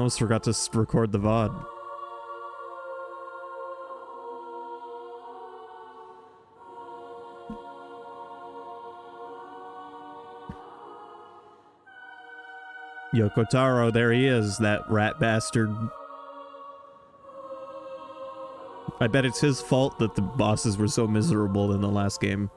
Almost forgot to record the VOD. Yoko Taro, there he is, that rat bastard. I bet it's his fault that the bosses were so miserable in the last game.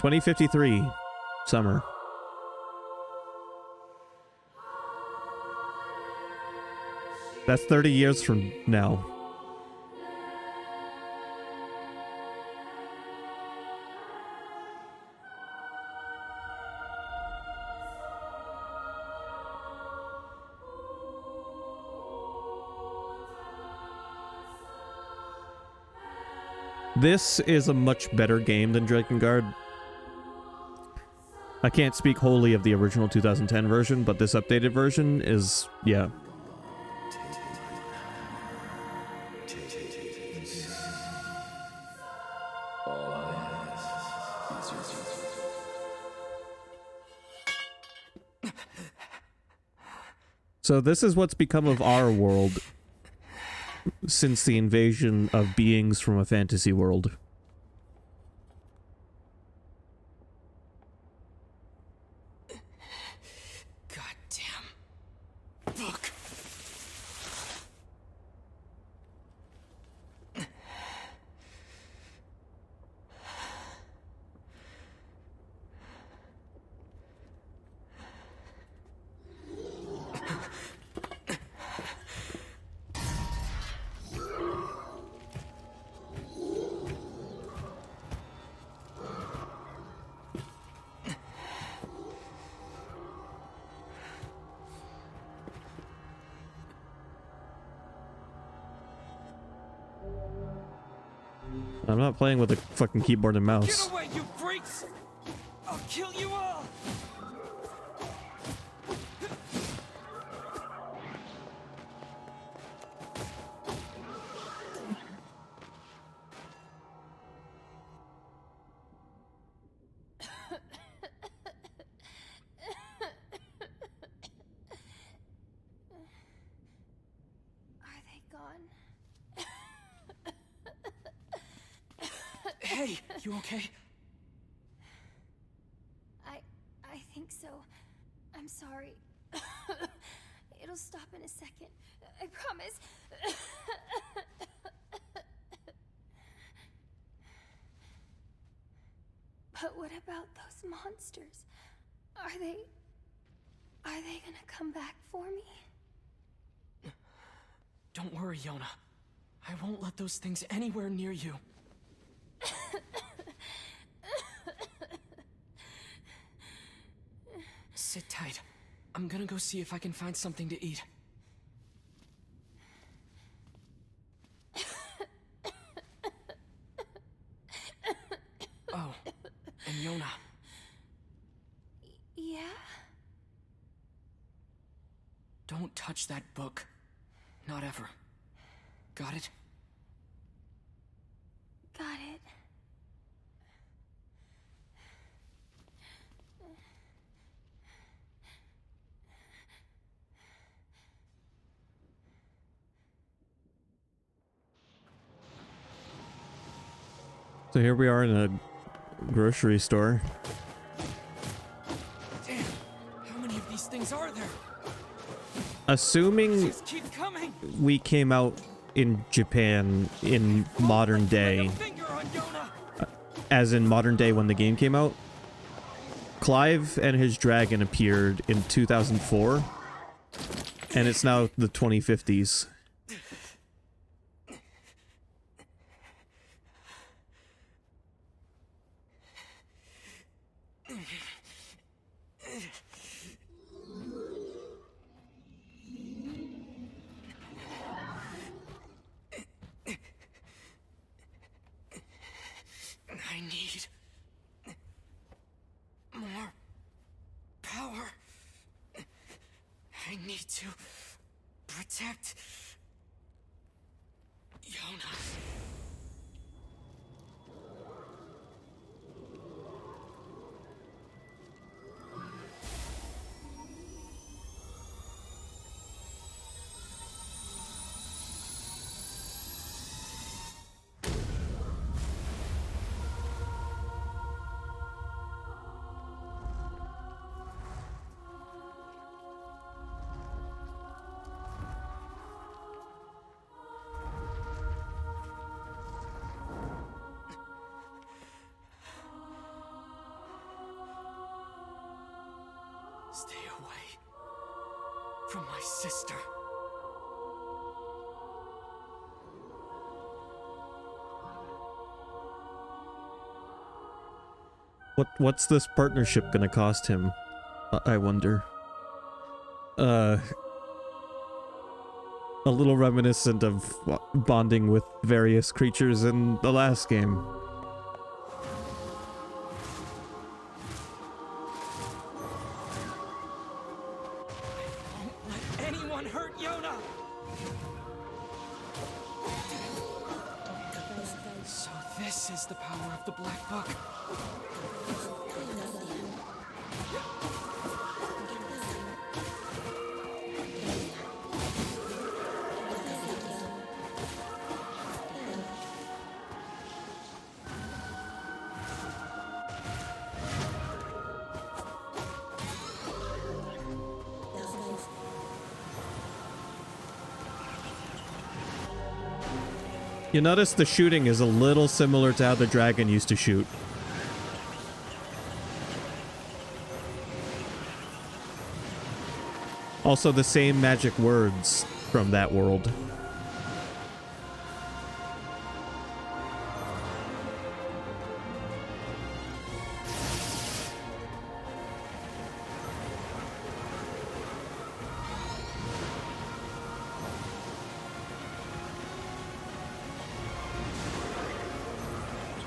(2053) summer. That's 30 years from now. This is a much better game than Drakengard. I can't speak wholly of the original 2010 version, but this updated version is, yeah. So this is what's become of our world since the invasion of beings from a fantasy world. I'm not playing with a fucking keyboard and mouse. Get away, you freaks! I'll kill you all! Are they gone? Hey, you okay? I think so. I'm sorry. It'll stop in a second. I promise. But what about those monsters? Are they gonna come back for me? Don't worry, Yona. I won't let those things anywhere near you. Sit tight. I'm gonna go see if I can find something to eat. Oh, and Yona. Yeah? Don't touch that book. Not ever. Got it? Got it. So here we are in a grocery store. Damn, how many of these things are there? Assuming Just keep coming. we came out in Japan in modern day, Finger on Yona. as in modern day when the game came out, Clive and his dragon appeared in 2004, and it's now the 2050s. I need more power. I I need to protect Yona. Stay away from my sister. What's this partnership gonna cost him? I wonder. A little reminiscent of bonding with various creatures in the last game. The power of the Black Book. You notice the shooting is a little similar to how the dragon used to shoot. Also the same magic words from that world.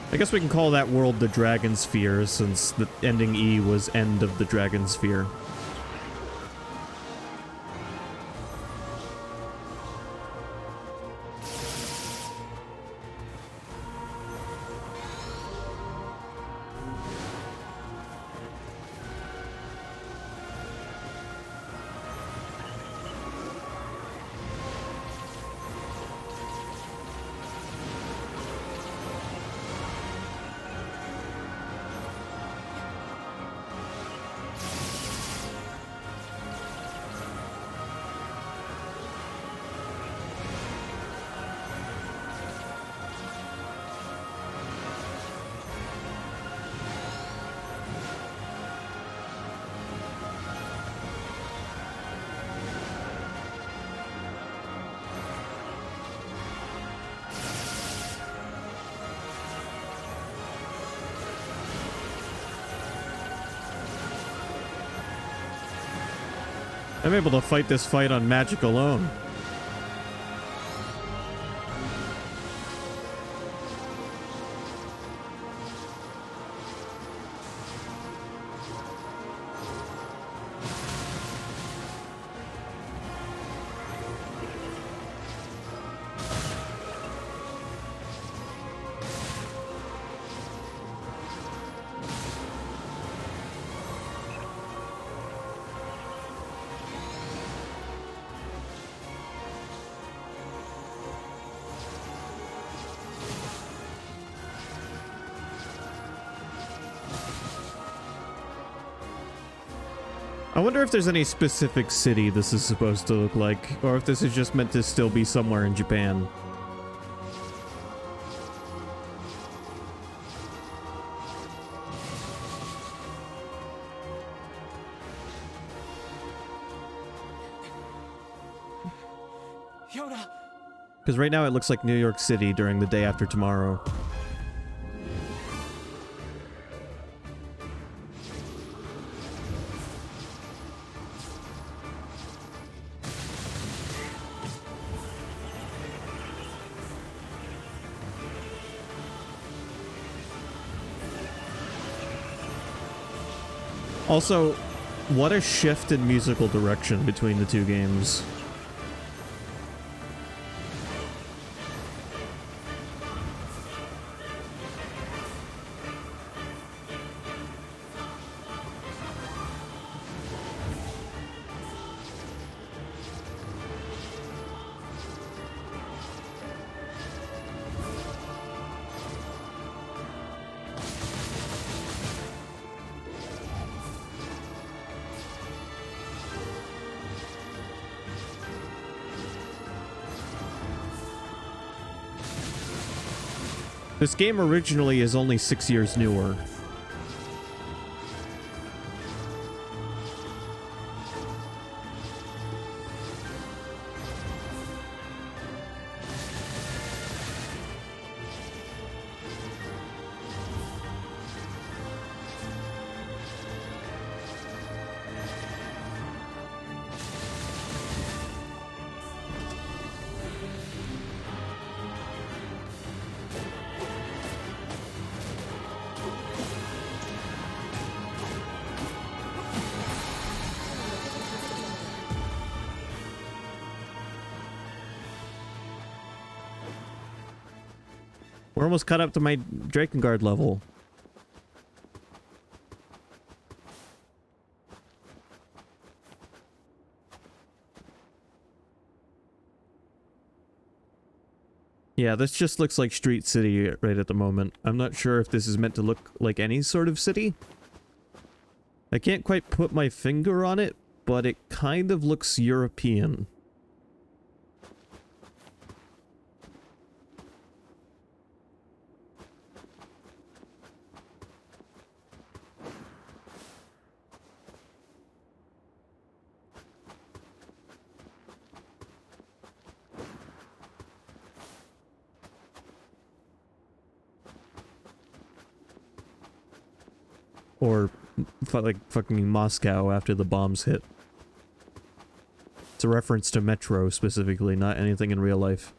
I guess we can call that world the Dragon Sphere, since the ending E was End of the Dragon Sphere. I'm able to fight this fight on magic alone. I wonder if there's any specific city this is supposed to look like, or if this is just meant to still be somewhere in Japan. Because right now it looks like New York City during the day after tomorrow. Also, What a shift in musical direction between the two games. This game originally is only 6 years newer. We're almost caught up to my Drakengard level. Yeah, this just looks like Street City right at the moment. I'm not sure if this is meant to look like any sort of city. I can't quite put my finger on it, but it kind of looks European. Or like fucking Moscow after the bombs hit. It's a reference to Metro specifically, not anything in real life.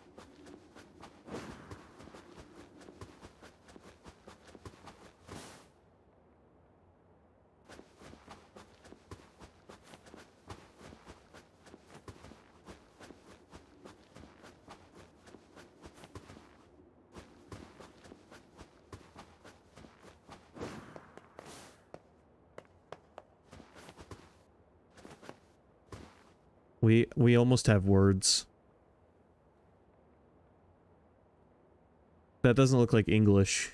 We almost have words. That doesn't look like English.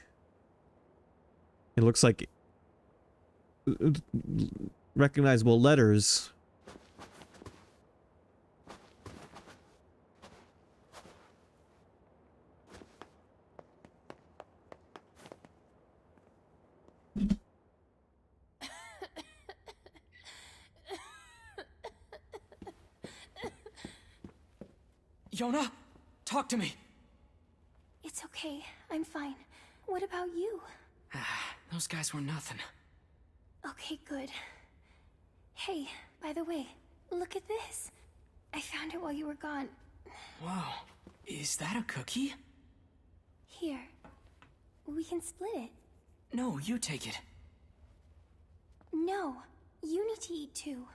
It looks like recognizable letters. Yona, talk to me. It's okay. I'm fine. What about you? Those guys were nothing. Okay, good. Hey, by the way, look at this. I found it while you were gone. Whoa, is that a cookie? Here. We can split it. No, you take it. No, you need to eat too.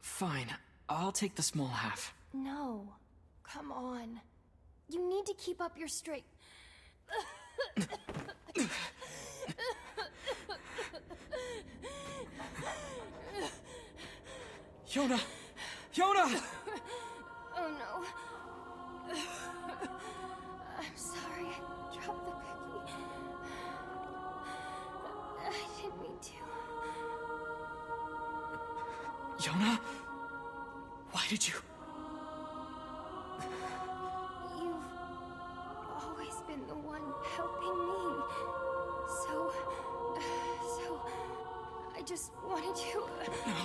Fine, I'll take the small half. No. Come on. You need to keep up your straight. Yona! Yona! Oh no. I'm sorry I dropped the cookie. I didn't mean to. Yona? Why did you? You've always been the one helping me. So I just wanted to... No.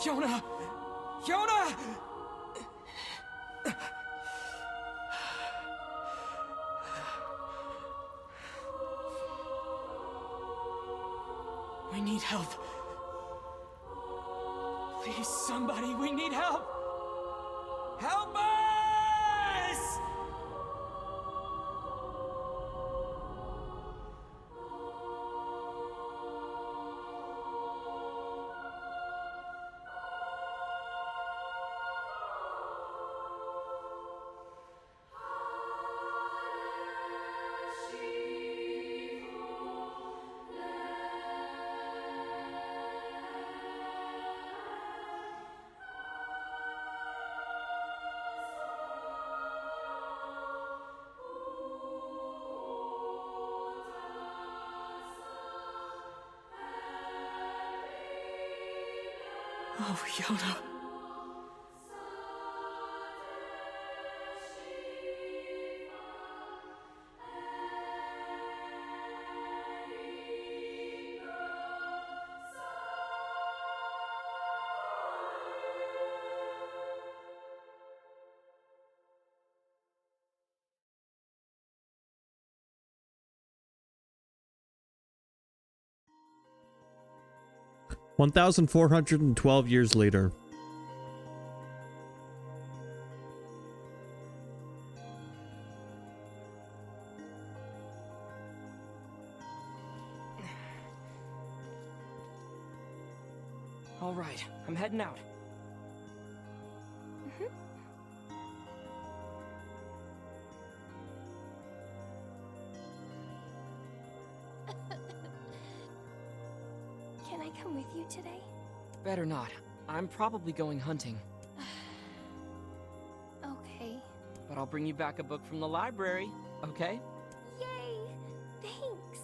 Yona! Yona! We need help. Please, somebody, we need help! Help us! Oh, Yona. $1,412 years later. All right, I'm heading out. Can I come with you today? Better not. I'm probably going hunting. Okay. But I'll bring you back a book from the library, okay? Yay! Thanks!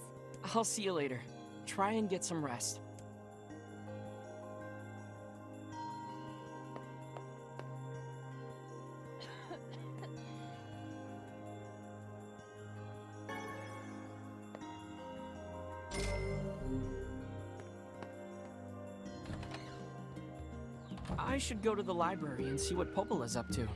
I'll see you later. Try and get some rest. I should go to the library and see what Popola's up to.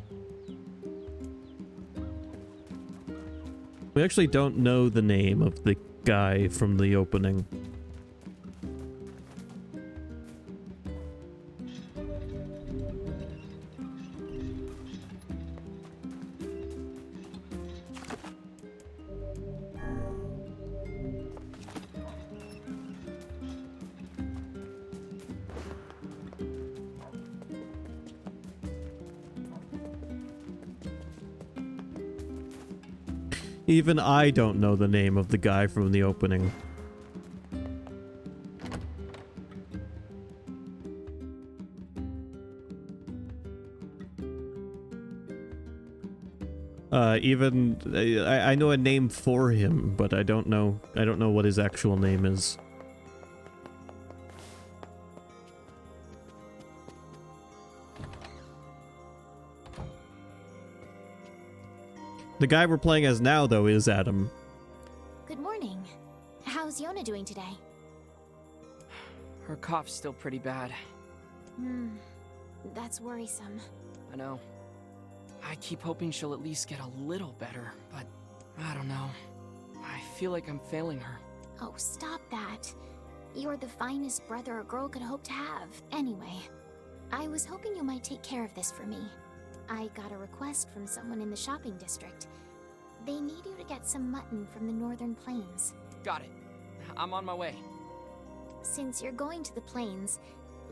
We actually don't know the name of the guy from the opening. Even I don't know the name of the guy from the opening. I know a name for him, but I don't know what his actual name is. The guy we're playing as now, though, is Adam. Good morning. How's Yona doing today? Her cough's still pretty bad. That's worrisome. I know. I keep hoping she'll at least get a little better, but I don't know. I feel like I'm failing her. Oh, stop that. You're the finest brother a girl could hope to have. Anyway, I was hoping you might take care of this for me. I got a request from someone in the shopping district. They need you to get some mutton from the northern plains. Got it. I'm on my way. Since you're going to the plains,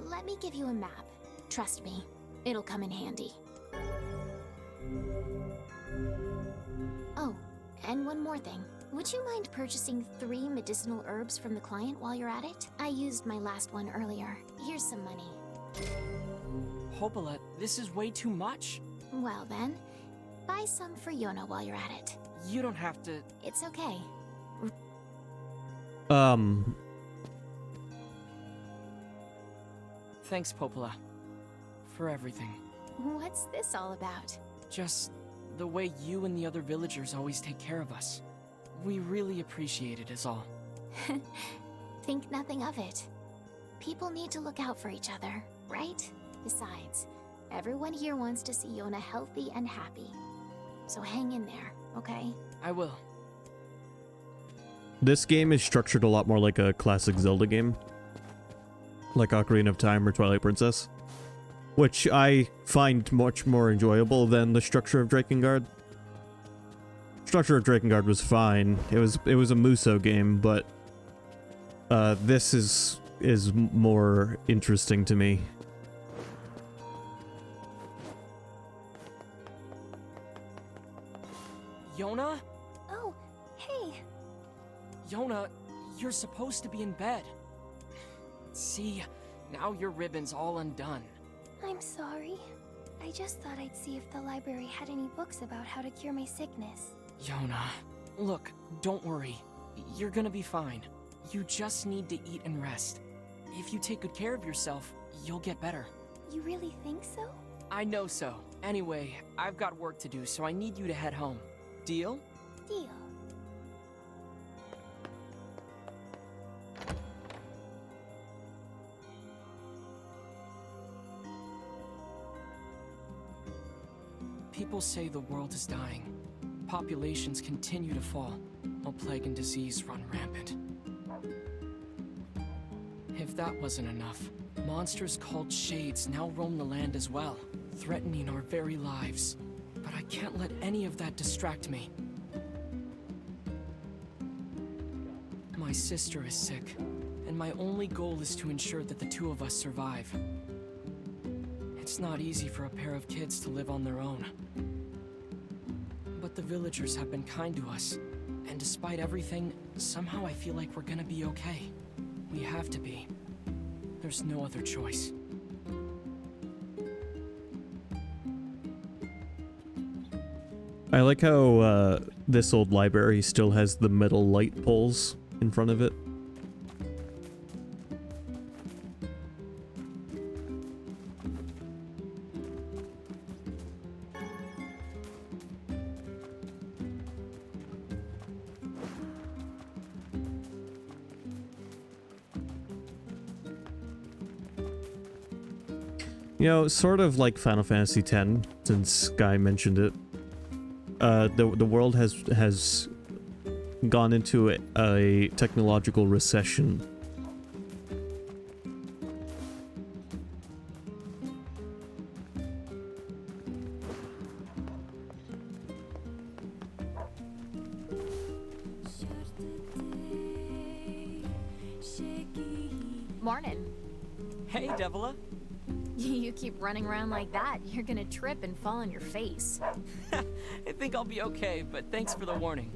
let me give you a map. Trust me, it'll come in handy. Oh, and one more thing. Would you mind purchasing 3 medicinal herbs from the client while you're at it? I used my last one earlier. Here's some money. Popola, this is way too much. Well then, buy some for Yona while you're at it. You don't have to... It's okay. Thanks, Popola. For everything. What's this all about? Just the way you and the other villagers always take care of us. We really appreciate it is all. Think nothing of it. People need to look out for each other, right? Besides, everyone here wants to see Yona healthy and happy. So hang in there, okay? I will. This game is structured a lot more like a classic Zelda game. Like Ocarina of Time or Twilight Princess. Which I find much more enjoyable than the structure of Drakengard. Structure of Drakengard was fine. It was a Musou game, but this is more interesting to me. Yona? Oh, hey. Yona, you're supposed to be in bed. See, now your ribbon's all undone. I'm sorry. I just thought I'd see if the library had any books about how to cure my sickness. Yona, look, don't worry. You're gonna be fine. You just need to eat and rest. If you take good care of yourself, you'll get better. You really think so? I know so. Anyway, I've got work to do, so I need you to head home. Deal? Deal. People say the world is dying. Populations continue to fall, while plague and disease run rampant. If that wasn't enough, monsters called Shades now roam the land as well, threatening our very lives. But I can't let any of that distract me. My sister is sick, and my only goal is to ensure that the two of us survive. It's not easy for a pair of kids to live on their own. But the villagers have been kind to us, and despite everything, somehow I feel like we're gonna be okay. We have to be. There's no other choice. I like how this old library still has the metal light poles in front of it. You know, sort of like Final Fantasy X, since Guy mentioned it. The world has gone into a technological recession. Morning. Hey, Devila. You keep running around like that, you're gonna trip and fall on your face. I think I'll be okay, but thanks for the warning.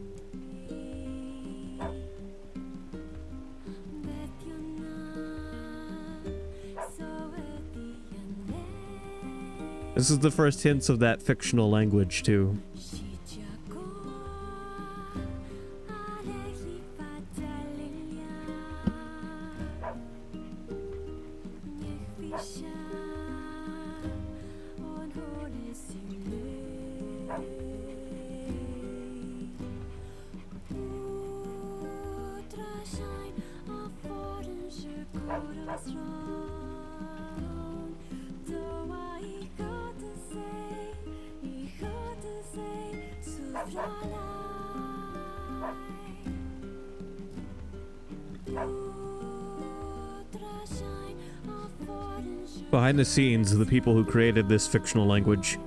This is the first hints of that fictional language, too. Behind the scenes, the people who created this fictional language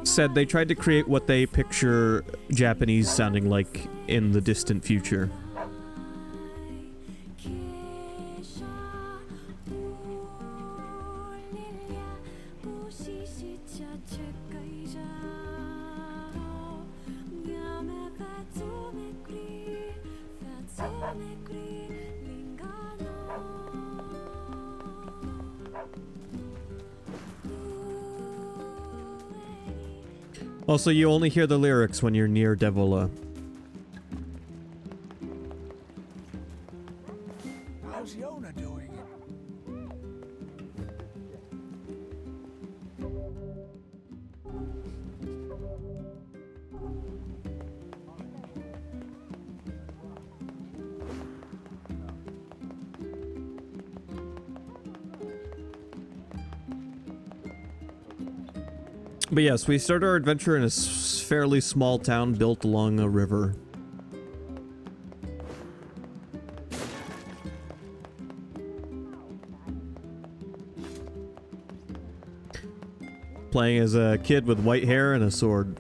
said they tried to create what they picture Japanese sounding like in the distant future. Also, you only hear the lyrics when you're near Devila. How's Yona doing? But yes, we start our adventure in a fairly small town built along a river. Playing as a kid with white hair and a sword.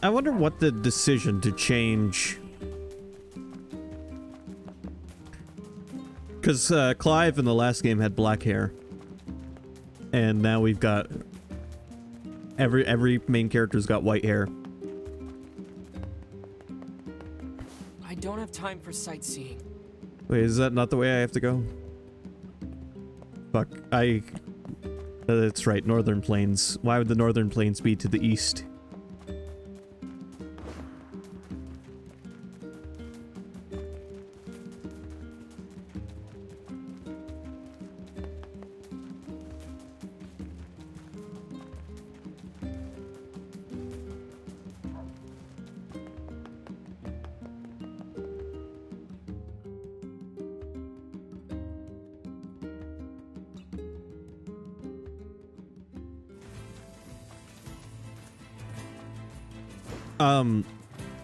I wonder what the decision to change. Because Clive in the last game had black hair. And now we've got every main character's got white hair. I don't have time for sightseeing. Wait, is that not the way I have to go? fuck. That's right, Northern Plains. Why would the Northern Plains be to the east?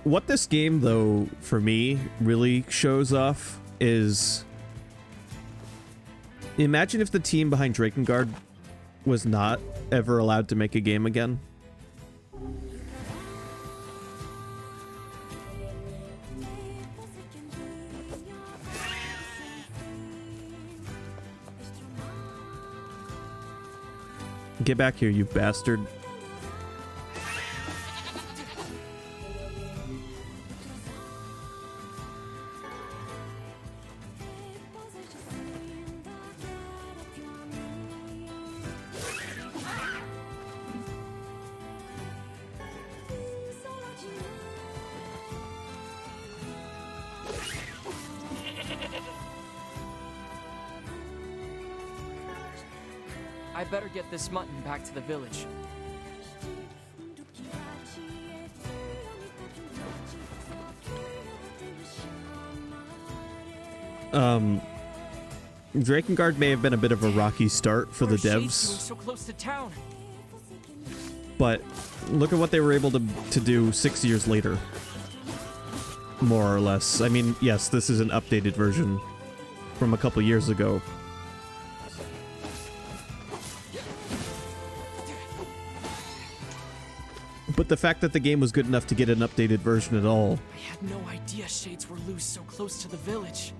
What this game, though, for me, really shows off is... Imagine if the team behind Drakengard was not ever allowed to make a game again. Get back here, you bastard. I better get this mutton back to the village. Drakengard may have been a bit of a rocky start for the What are shades devs, doing so close to town? but look at what they were able to do 6 years later. More or less. I mean, yes, this is an updated version from a couple years ago. But the fact that the game was good enough to get an updated version at all. I had no idea shades were loose so close to the village.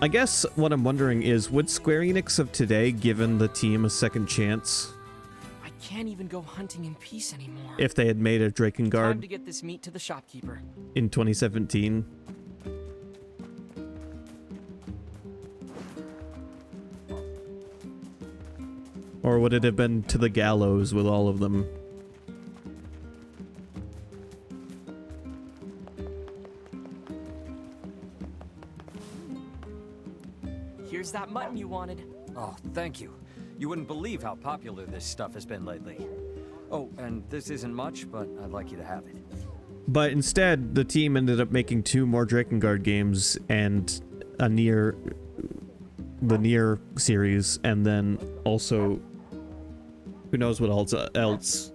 I guess what I'm wondering is, would Square Enix of today given the team a second chance I can't even go hunting in peace anymore. if they had made a Time Drakengard to get this meat to the shopkeeper. in 2017? Or would it have been to the gallows with all of them? Here's that mutton you wanted. Oh, thank you. You wouldn't believe how popular this stuff has been lately. Oh, and this isn't much, but I'd like you to have it. But instead, the team ended up making 2 more Drakengard games and a Nier, the Nier series, and then also, who knows what else.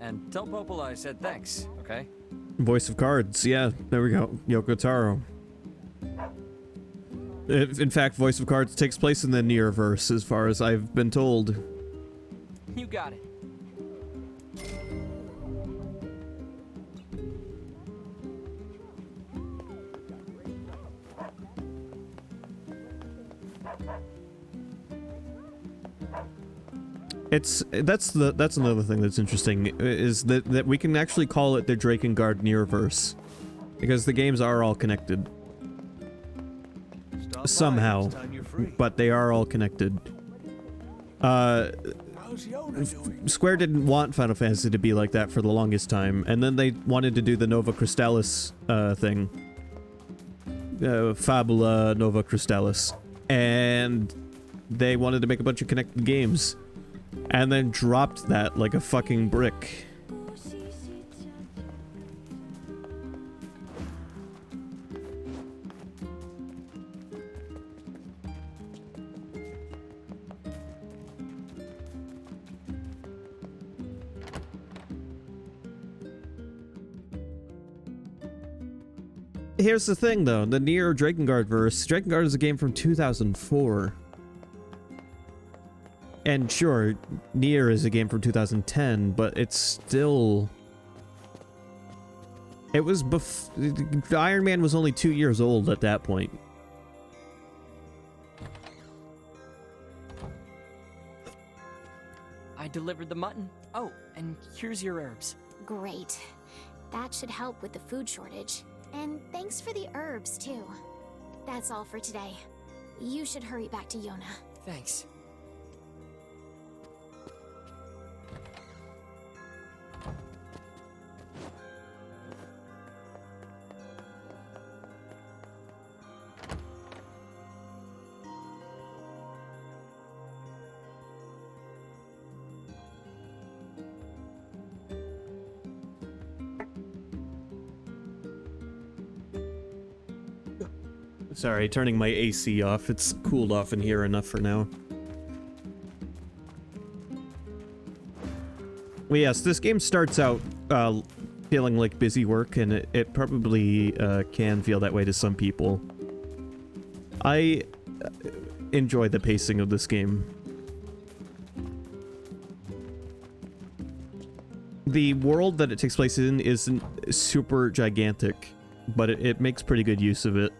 And tell Popol I said thanks, okay? Voice of Cards, yeah, there we go. Yoko Taro. In fact, Voice of Cards takes place in the Nierverse, as far as I've been told. You got it. That's another thing that's interesting, is that we can actually call it the Drakengard Nierverse, because the games are all connected somehow, but they are all connected. How's Yona doing? Square didn't want Final Fantasy to be like that for the longest time, and then they wanted to do the Nova Crystallis thing, Fabula Nova Crystallis, and they wanted to make a bunch of connected games. And then dropped that like a fucking brick. Here's the thing though, the Nier Drakengard verse. Drakengard is a game from 2004. And sure, Nier is a game from 2010, but it's still It was Iron Man was only 2 years old at that point. I delivered the mutton. Oh, and here's your herbs. Great. That should help with the food shortage. And thanks for the herbs, too. That's all for today. You should hurry back to Yona. Thanks. Sorry, turning my AC off. It's cooled off in here enough for now. Well, yes, this game starts out feeling like busy work, and it probably can feel that way to some people. I enjoy the pacing of this game. The world that it takes place in isn't super gigantic, but it makes pretty good use of it.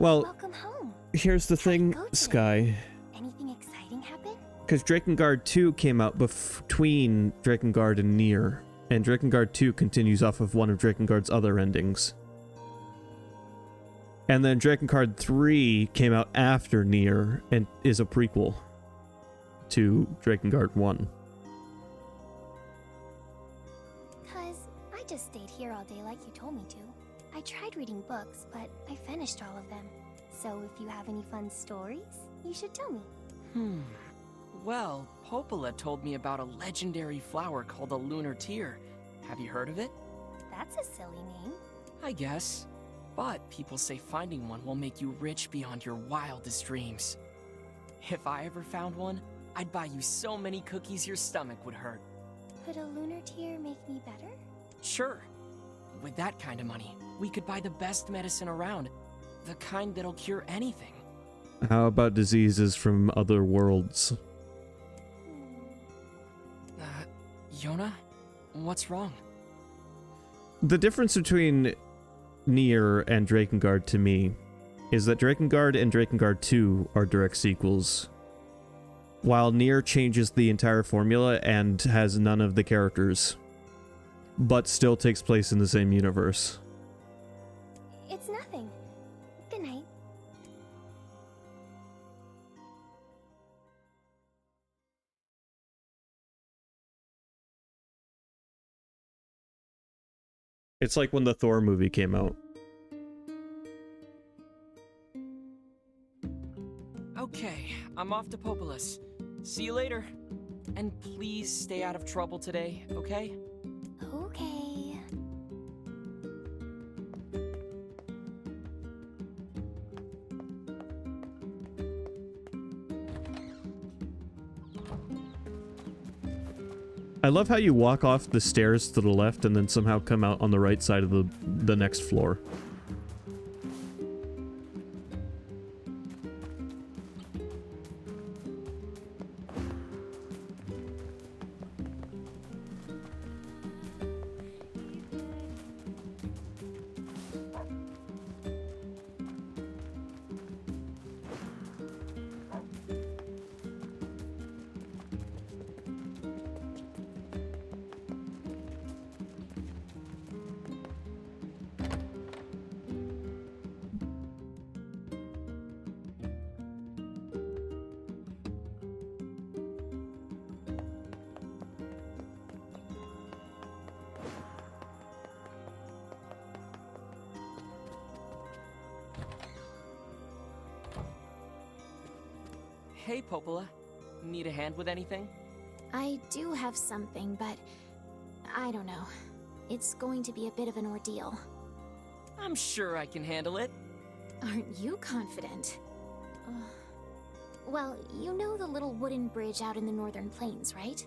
Well, Welcome home. here's the thing, Go today. Sky. Anything exciting happen? Because Drakengard 2 came out between Drakengard and Nier, and Drakengard 2 continues off of one of Drakengard's other endings. And then Drakengard 3 came out after Nier, and is a prequel to Drakengard 1. Cause I just stayed here all day like you told me to. I tried reading books, but I finished all of them. So if you have any fun stories, you should tell me. Well, Popola told me about a legendary flower called a lunar tear. Have you heard of it? That's a silly name. I guess. But people say finding one will make you rich beyond your wildest dreams. If I ever found one, I'd buy you so many cookies your stomach would hurt. Could a lunar tear make me better? Sure. With that kind of money, we could buy the best medicine around. The kind that'll cure anything. How about diseases from other worlds? Yona? What's wrong? The difference between Nier and Drakengard to me is that Drakengard and Drakengard 2 are direct sequels, while Nier changes the entire formula and has none of the characters, but still takes place in the same universe. It's nothing. Good night. It's like when the Thor movie came out. Okay, I'm off to Popolis. See you later. And please stay out of trouble today, okay? Okay. I love how you walk off the stairs to the left and then somehow come out on the right side of the next floor. Hey, Popola. Need a hand with anything? I do have something, but I don't know. It's going to be a bit of an ordeal. I'm sure I can handle it. Aren't you confident? Well, you know the little wooden bridge out in the northern plains, right?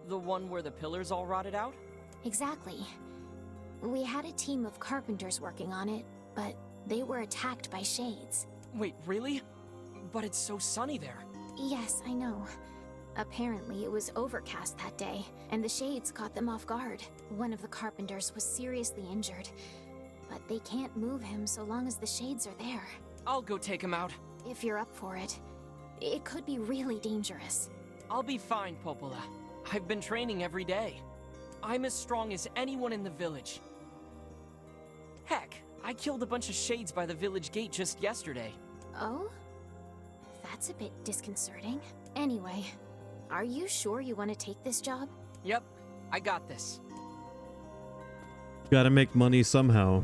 The one where the pillars all rotted out? Exactly. We had a team of carpenters working on it, but they were attacked by shades. Wait, really? But it's so sunny there. Yes, I know. Apparently, it was overcast that day, and the shades caught them off guard. One of the carpenters was seriously injured, but they can't move him so long as the shades are there. I'll go take him out. If you're up for it, it could be really dangerous. I'll be fine, Popola. I've been training every day. I'm as strong as anyone in the village. Heck, I killed a bunch of shades by the village gate just yesterday. Oh? That's a bit disconcerting. Anyway, are you sure you want to take this job? Yep, I got this. Gotta make money somehow.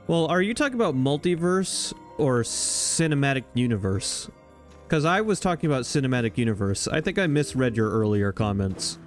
Well, are you talking about multiverse or cinematic universe? Because I was talking about cinematic universe. I think I misread your earlier comments.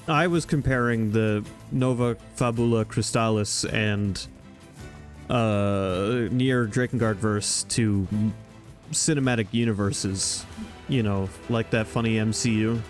I was comparing the Nova Fabula Crystallis and Nier Drakengard verse to cinematic universes, you know, like that funny MCU.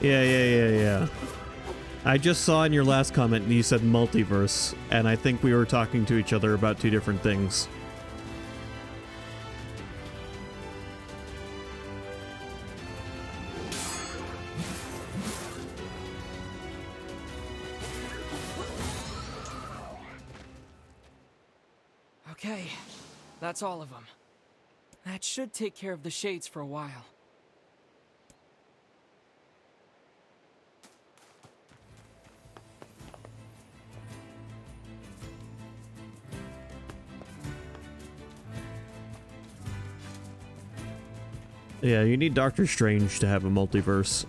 Yeah. I just saw in your last comment you said multiverse, and I think we were talking to each other about two different things. Okay, that's all of them. That should take care of the shades for a while. Yeah, you need Doctor Strange to have a multiverse.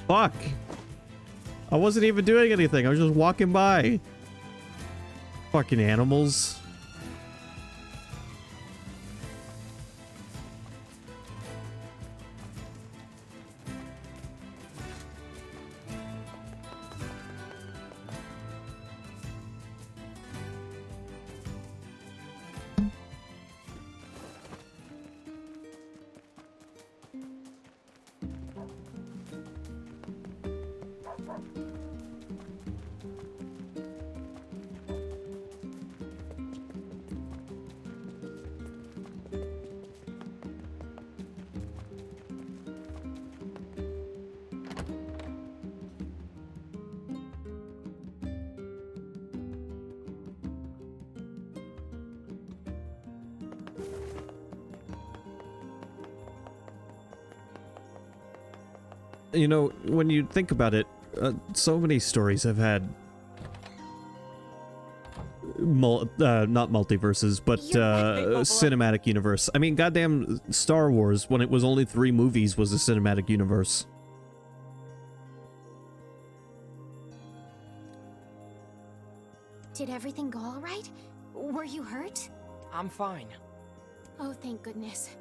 Fuck! I wasn't even doing anything, I was just walking by. Fucking animals. You know, when you think about it, so many stories have had not multiverses, but cinematic universe. I mean, goddamn Star Wars, when it was only 3 movies, was a cinematic universe. Did everything go all right? Were you hurt? I'm fine. Oh, thank goodness.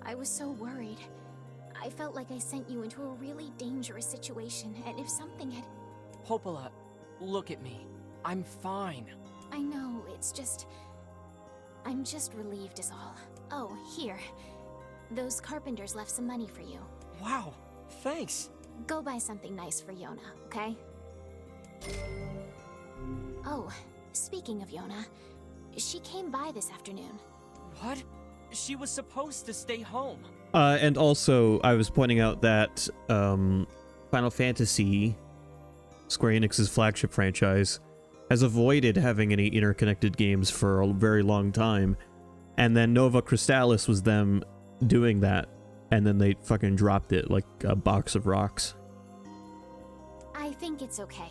I was so worried. I felt like I sent you into a really dangerous situation, and if something had... Popola, Look at me. I'm fine. I know, it's just... I'm just relieved is all. Oh, here. Those carpenters left some money for you. Wow, thanks. Go buy something nice for Yona, okay? Oh, speaking of Yona, she came by this afternoon. What? She was supposed to stay home. And also, I was pointing out that Final Fantasy, Square Enix's flagship franchise, has avoided having any interconnected games for a very long time. And then Nova Crystallis was them doing that. And then they fucking dropped it like a box of rocks. I think it's okay.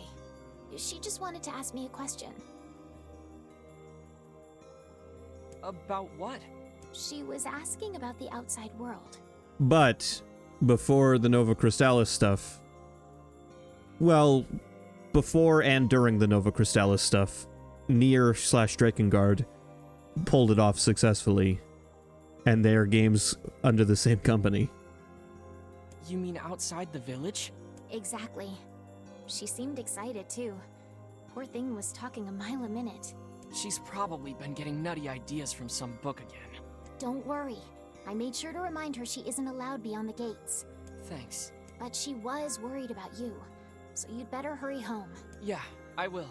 She just wanted to ask me a question. About what? She was asking about the outside world. But before the Nova Crystallis stuff, well, before and during the Nova Crystallis stuff, Nier / Drakengard pulled it off successfully, and they are games under the same company. You mean outside the village? Exactly. She seemed excited too. Poor thing was talking a mile a minute. She's probably been getting nutty ideas from some book again. Don't worry. I made sure to remind her she isn't allowed beyond the gates. Thanks. But she was worried about you, so you'd better hurry home. Yeah, I will.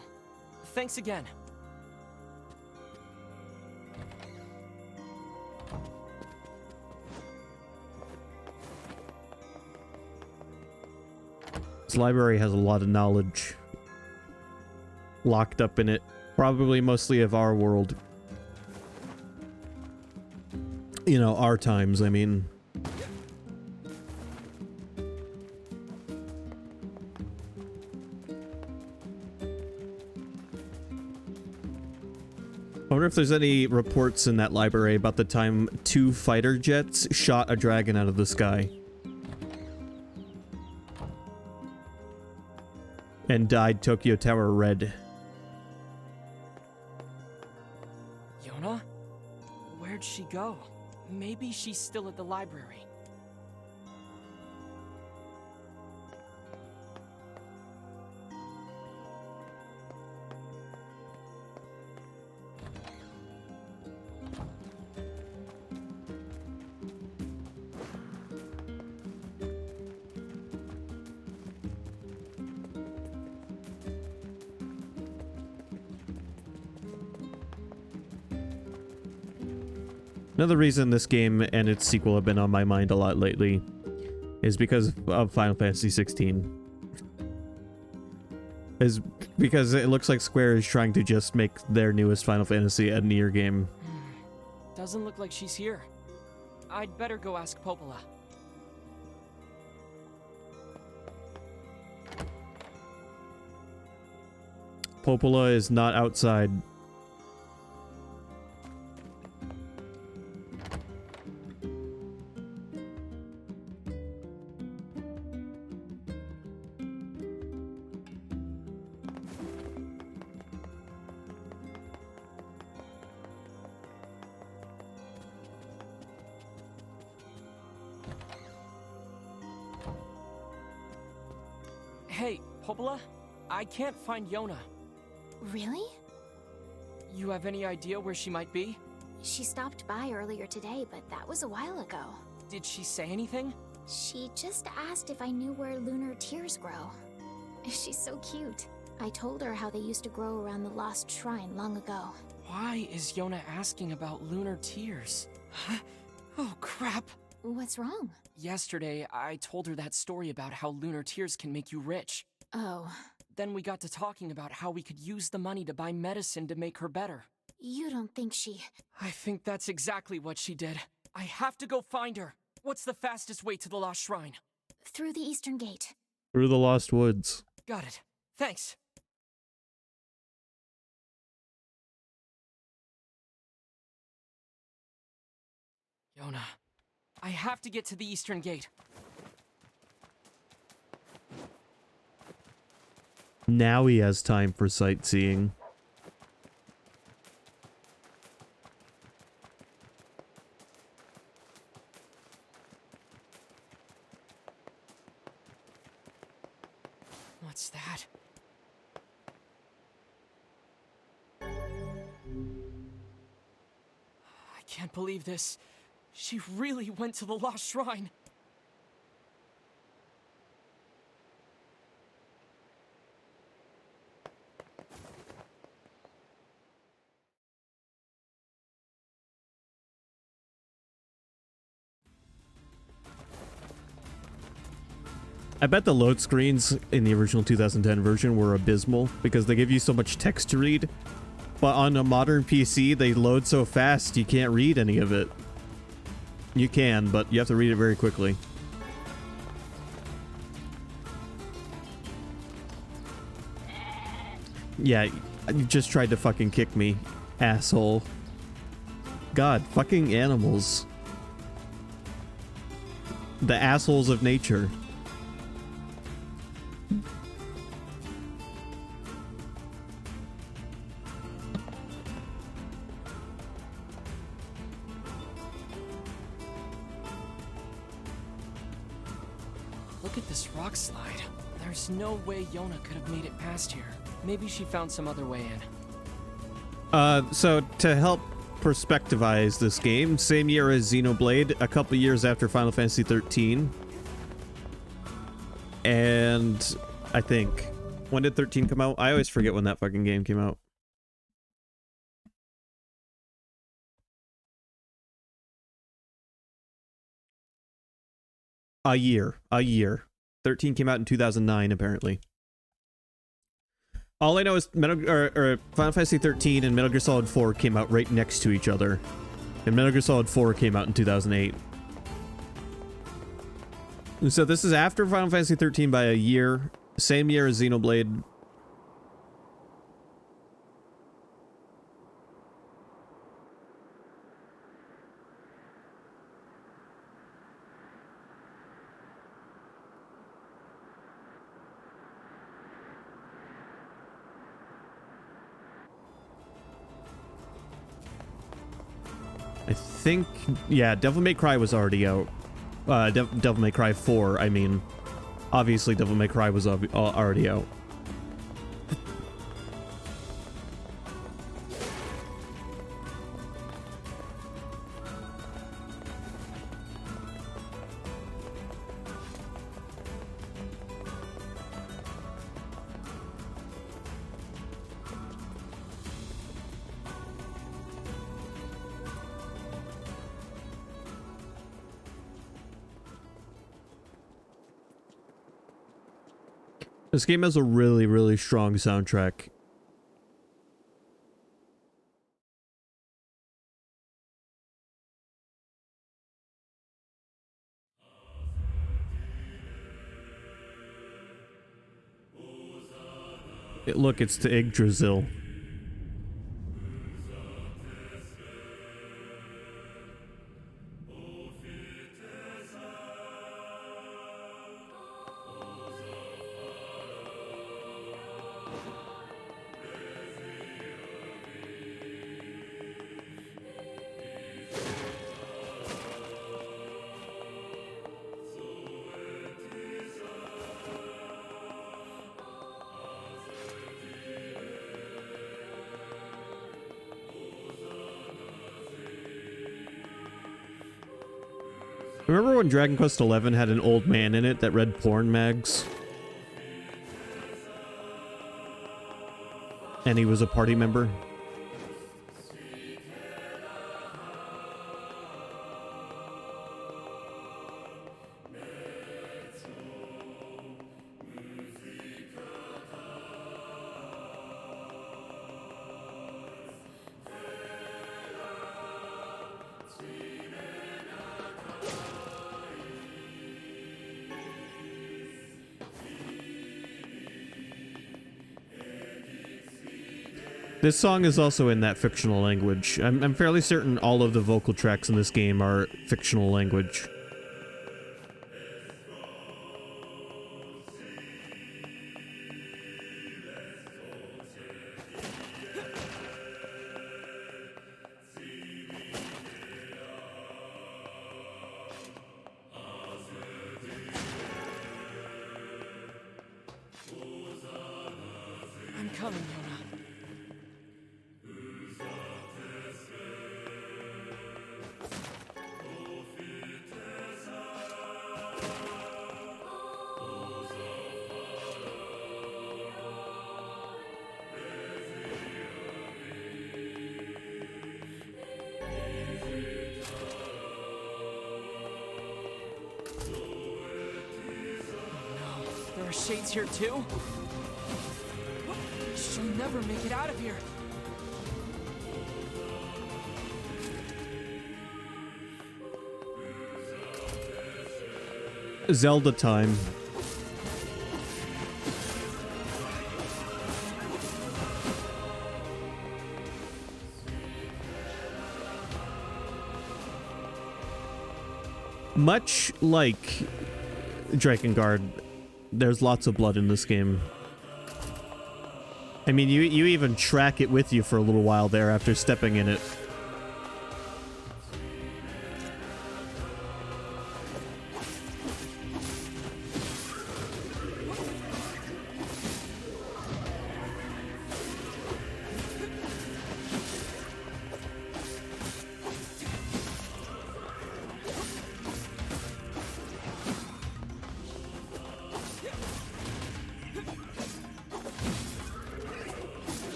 Thanks again. This library has a lot of knowledge locked up in it, probably mostly of our world. You know, our times, I mean. I wonder if there's any reports in that library about the time 2 fighter jets shot a dragon out of the sky. And dyed Tokyo Tower red. Yona? Where'd she go? Maybe she's still at the library. Another reason this game and its sequel have been on my mind a lot lately is because of Final Fantasy 16. Is because it looks like Square is trying to just make their newest Final Fantasy a Nier game. Doesn't look like she's here. I'd better go ask Popola. Popola is not outside. Hey, Popola? I can't find Yona. Really? You have any idea where she might be? She stopped by earlier today, but that was a while ago. Did she say anything? She just asked if I knew where lunar tears grow. She's so cute. I told her how they used to grow around the lost shrine long ago. Why is Yona asking about lunar tears? Huh? Oh, crap. What's wrong? Yesterday, I told her that story about how lunar tears can make you rich. Oh, Then we got to talking about how we could use the money to buy medicine to make her better. you don't think she... I think that's exactly what she did. I have to go find her. What's the fastest way to the Lost Shrine? Through the eastern gate. Through the Lost Woods. Got it. Thanks. Yona, I have to get to the eastern gate. Now he has time for sightseeing. What's that? can't believe this. She really went to the Lost Shrine. I bet the load screens in the original 2010 version were abysmal because they give you so much text to read. But on a modern PC, they load so fast you can't read any of it. You can, but you have to read it very quickly. Yeah, you just tried to fucking kick me, asshole. God, fucking animals. The assholes of nature. Look at this rock slide. There's no way Yona could have made it past here. Maybe she found some other way in. So to help perspectivize this game, same year as Xenoblade, a couple years after Final Fantasy 13. And I think, when did 13 come out? I always forget when that fucking game came out. A year. 13 came out in 2009, apparently. All I know is Final Fantasy 13 and Metal Gear Solid 4 came out right next to each other. And Metal Gear Solid 4 came out in 2008. So this is after Final Fantasy 13 by a year. Same year as Xenoblade. I think, yeah, Devil May Cry was already out. Devil May Cry 4, I mean. Obviously, Devil May Cry was already out. This game has a really, really strong soundtrack. Look, it's to Yggdrasil. Remember when Dragon Quest XI had an old man in it that read porn mags? And he was a party member? This song is also in that fictional language. I'm fairly certain all of the vocal tracks in this game are fictional language. I'm coming, Yona. Shade's here too? She'll never make it out of here. Zelda time. Much like Drakengard, there's lots of blood in this game. I mean, you even track it with you for a little while there after stepping in it.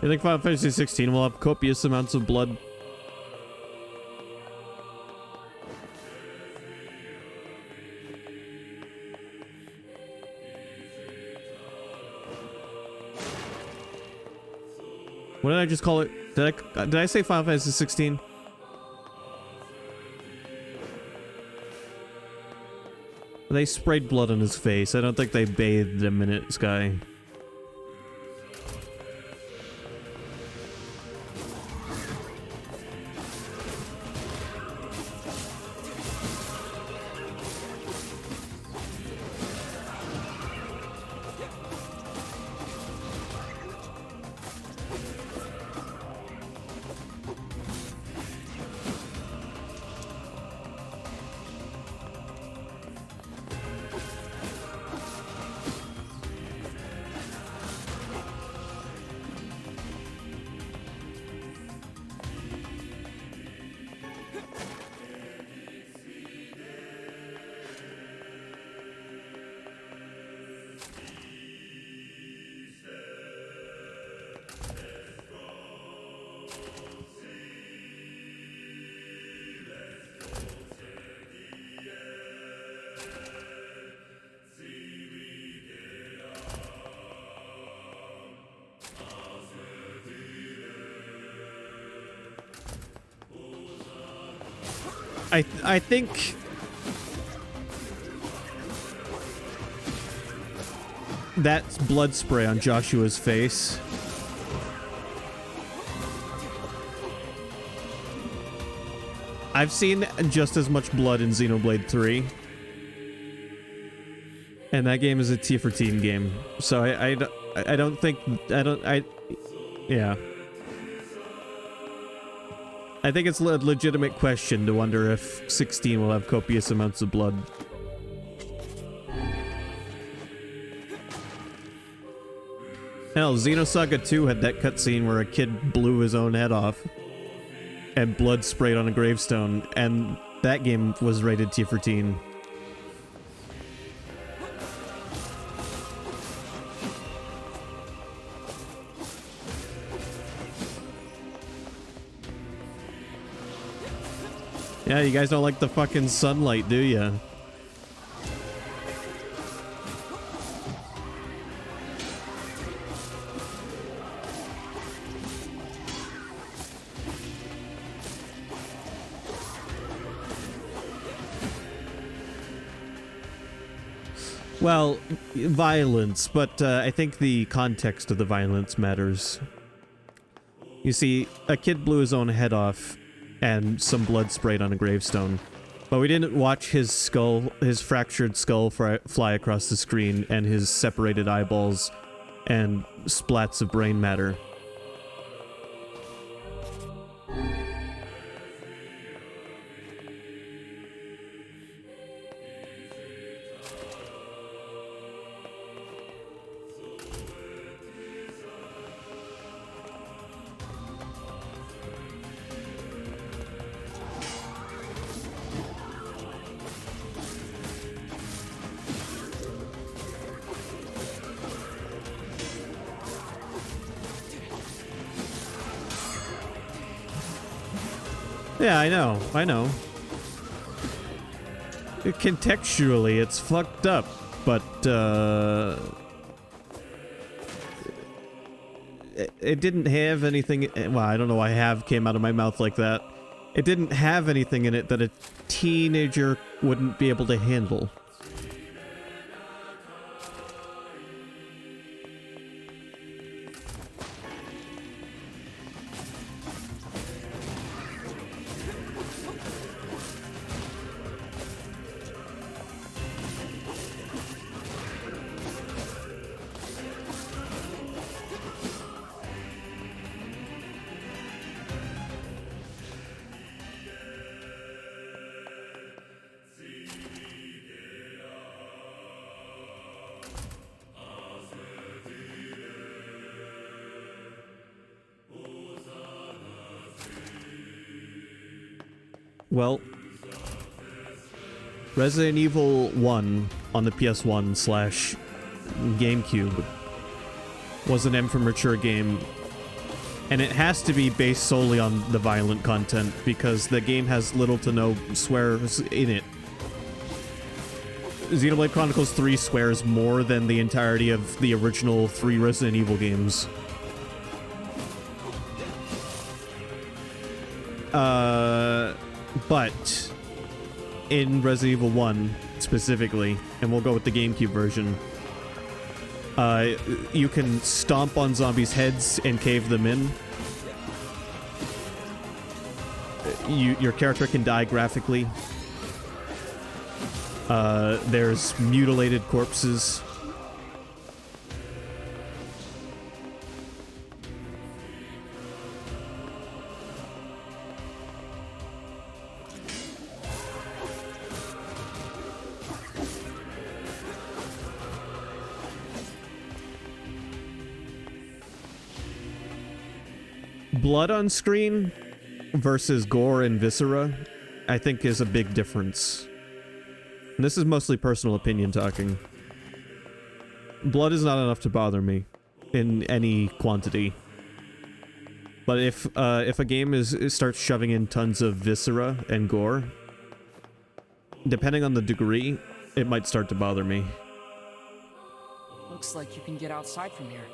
I think Final Fantasy 16 will have copious amounts of blood. What did I just call it? Did I say Final Fantasy 16? They sprayed blood on his face. I don't think they bathed him in it, Sky. I think that's blood spray on Joshua's face. I've seen just as much blood in Xenoblade 3. And that game is a T for teen game. So I don't think, yeah. I think it's a legitimate question to wonder if 16 will have copious amounts of blood. Hell, Xenosaga 2 had that cutscene where a kid blew his own head off and blood sprayed on a gravestone, and that game was rated T for teen. Yeah, you guys don't like the fucking sunlight, do ya? Well, violence, but I think the context of the violence matters. You see, a kid blew his own head off and some blood sprayed on a gravestone. But we didn't watch his skull, his fractured skull fly across the screen and his separated eyeballs and splats of brain matter. Yeah, I know. Contextually, it's fucked up, but, it didn't have anything... Well, I don't know why have came out of my mouth like that. It didn't have anything in it that a teenager wouldn't be able to handle. Well, Resident Evil 1 on the PS1 slash GameCube was an M for Mature game, and it has to be based solely on the violent content because the game has little to no swears in it. Xenoblade Chronicles 3 swears more than the entirety of the original 3 Resident Evil games. But in Resident Evil 1 specifically, and we'll go with the GameCube version, you can stomp on zombies' heads and cave them in. Your character can die graphically. There's mutilated corpses. Blood on screen versus gore and viscera, I think, is a big difference. And this is mostly personal opinion talking. Blood is not enough to bother me in any quantity. But if a game starts shoving in tons of viscera and gore, depending on the degree, it might start to bother me. Looks like you can get outside from here.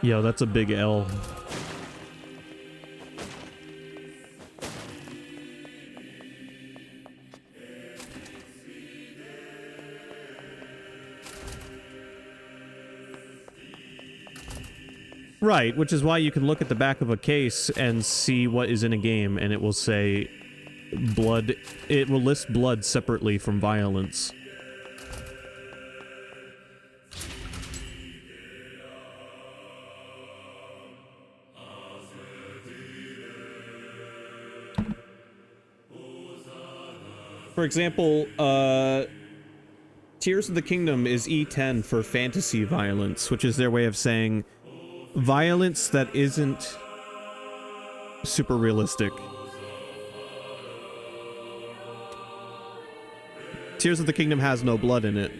Yo, that's a big L. Right, which is why you can look at the back of a case and see what is in a game, and it will say blood. It will list blood separately from violence. For example, Tears of the Kingdom is E10 for fantasy violence, which is their way of saying violence that isn't super realistic. Tears of the Kingdom has no blood in it.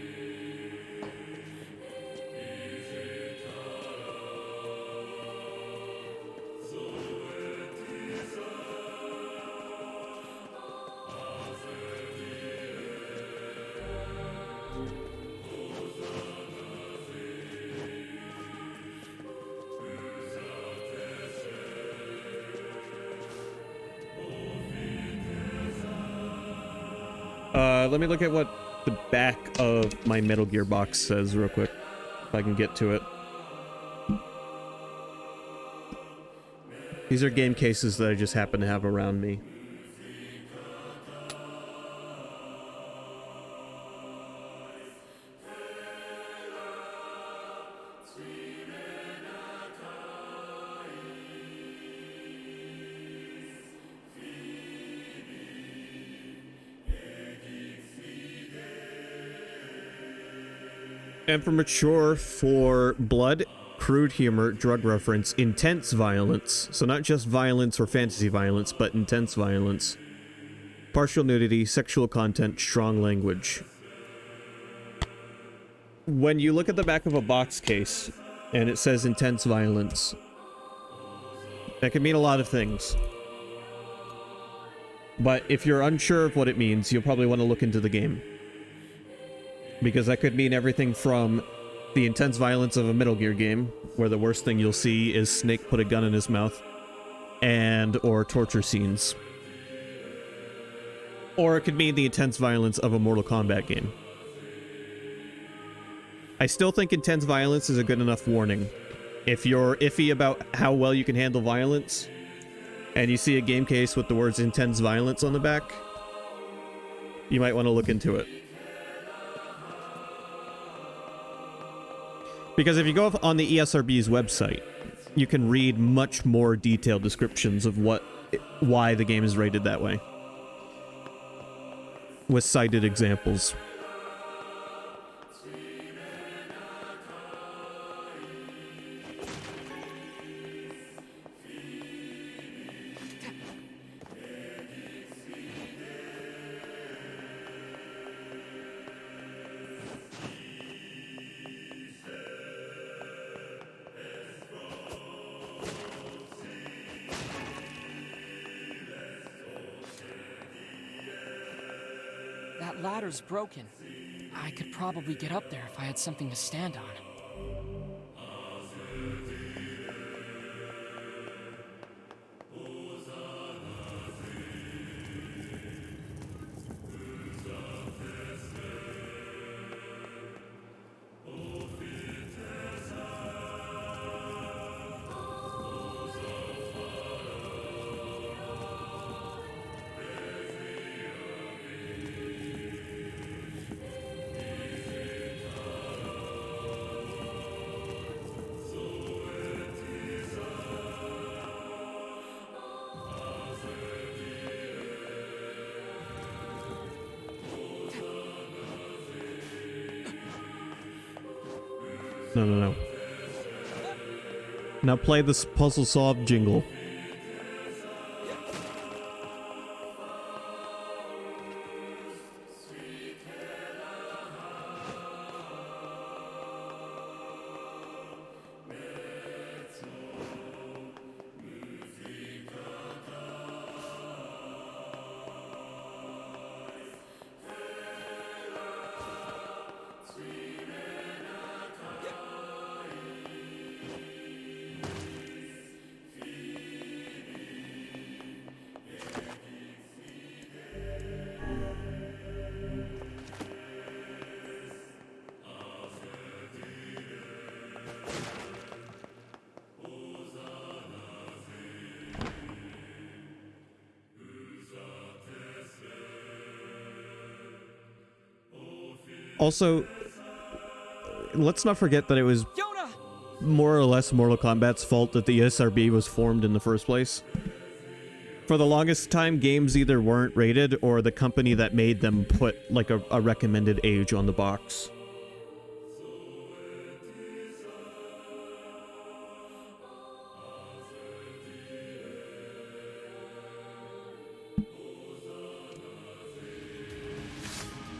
Let me look at what the back of my Metal Gear box says real quick, if I can get to it. These are game cases that I just happen to have around me. And for mature, for blood, crude humor, drug reference, intense violence. So not just violence or fantasy violence, but intense violence. Partial nudity, sexual content, strong language. When you look at the back of a box case and it says intense violence, that can mean a lot of things. But if you're unsure of what it means, you'll probably want to look into the game. Because that could mean everything from the intense violence of a Metal Gear game, where the worst thing you'll see is Snake put a gun in his mouth, or torture scenes. Or it could mean the intense violence of a Mortal Kombat game. I still think intense violence is a good enough warning. If you're iffy about how well you can handle violence, and you see a game case with the words intense violence on the back, you might want to look into it. Because if you go on the ESRB's website, you can read much more detailed descriptions of why the game is rated that way. With cited examples. That ladder's broken. I could probably get up there if I had something to stand on. No. Now play this puzzle solved jingle. Also, let's not forget that it was more or less Mortal Kombat's fault that the ESRB was formed in the first place. For the longest time, games either weren't rated or the company that made them put like a recommended age on the box.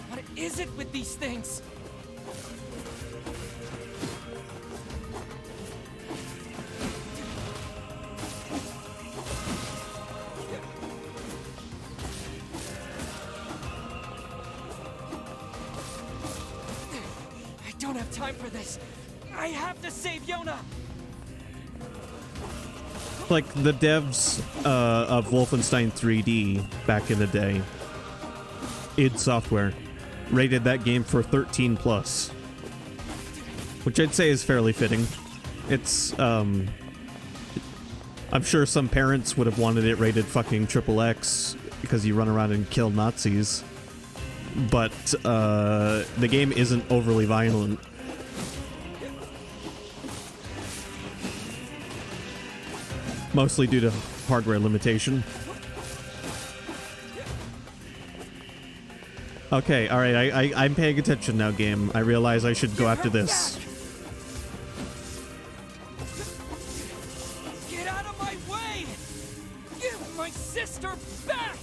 What is it with these things? I don't have time for this. I have to save Yona. Like the devs of Wolfenstein 3D back in the day, id Software, rated that game for 13 plus, which I'd say is fairly fitting. It's I'm sure some parents would have wanted it rated fucking XXX because you run around and kill Nazis. But the game isn't overly violent. Mostly due to hardware limitation. Okay, alright, I'm paying attention now, game. I realize I should go after this. Get out of my way! Give my sister back!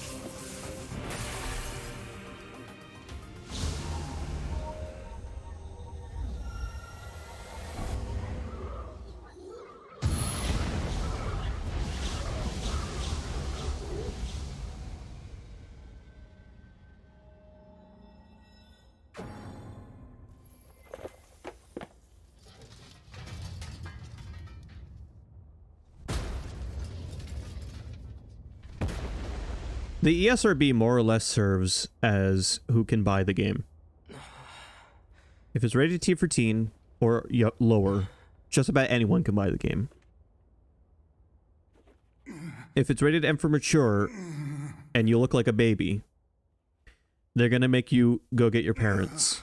The ESRB more or less serves as who can buy the game. If it's rated T for teen or lower, just about anyone can buy the game. If it's rated M for mature and you look like a baby, they're gonna make you go get your parents.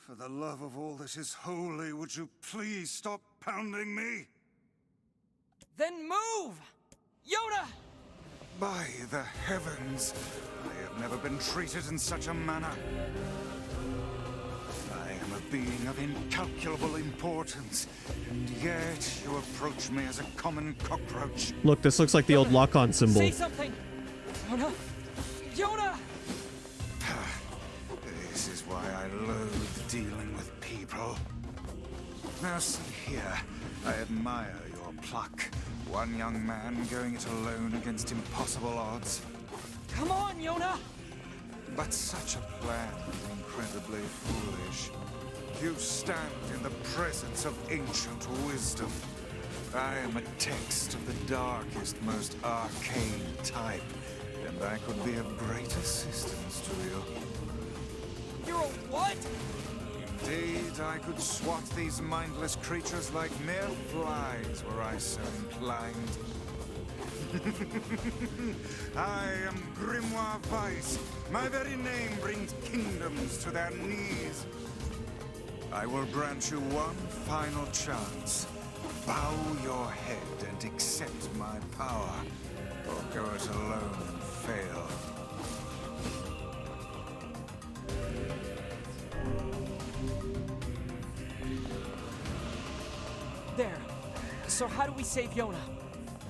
For the love of all that is holy, would you please stop pounding me? Then move! Yoda! By the heavens, I have never been treated in such a manner. I am a being of incalculable importance, and yet you approach me as a common cockroach. Look, this looks like the old lock-on symbol. Say something! Yoda! Yoda! This is why I loathe dealing with people. Now see here, I admire your pluck. One young man going it alone against impossible odds. Come on, Yoda! But such a plan is incredibly foolish. You stand in the presence of ancient wisdom. I am a text of the darkest, most arcane type, and I could be of great assistance to you. You're a what? Indeed, I could swat these mindless creatures like mere flies were I so inclined. I am Grimoire Weiss. My very name brings kingdoms to their knees. I will grant you one final chance. Bow your head and accept my power, or go it alone and fail. There. So how do we save Yoda?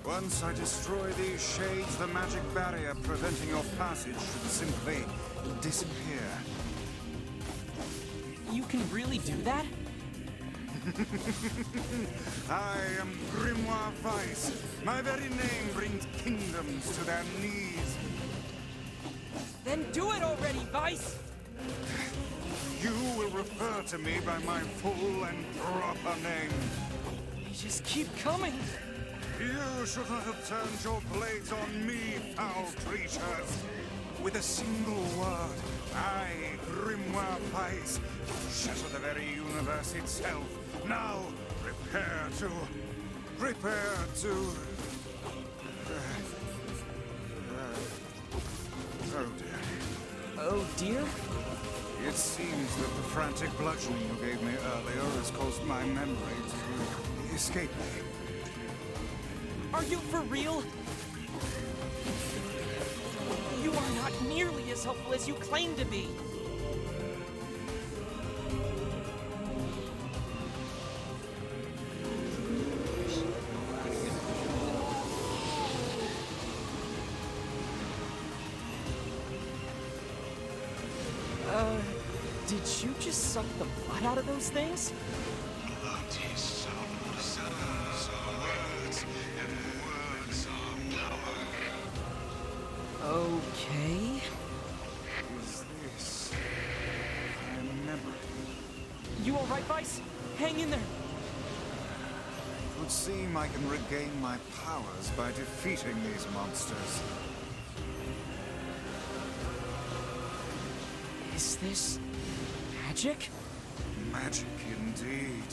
Once I destroy these shades, the magic barrier preventing your passage should simply disappear. You can really do that? I am Grimoire Weiss. My very name brings kingdoms to their knees. Then do it already, Vice! You will refer to me by my full and proper name. You just keep coming! You should not have turned your blades on me, foul creatures. With a single word, I, Grimoire Weiss, shatter the very universe itself. Now, prepare to... Oh dear. Oh dear? It seems that the frantic bludgeoning you gave me earlier has caused my memory to escape me. Are you for real? You are not nearly as helpful as you claim to be. Did you just suck the blood out of those things? Bloody souls, sounds are words, and words are power. Okay. Is this my memory? You alright, Vice? Hang in there. It would seem I can regain my powers by defeating these monsters. Is this magic? Magic indeed.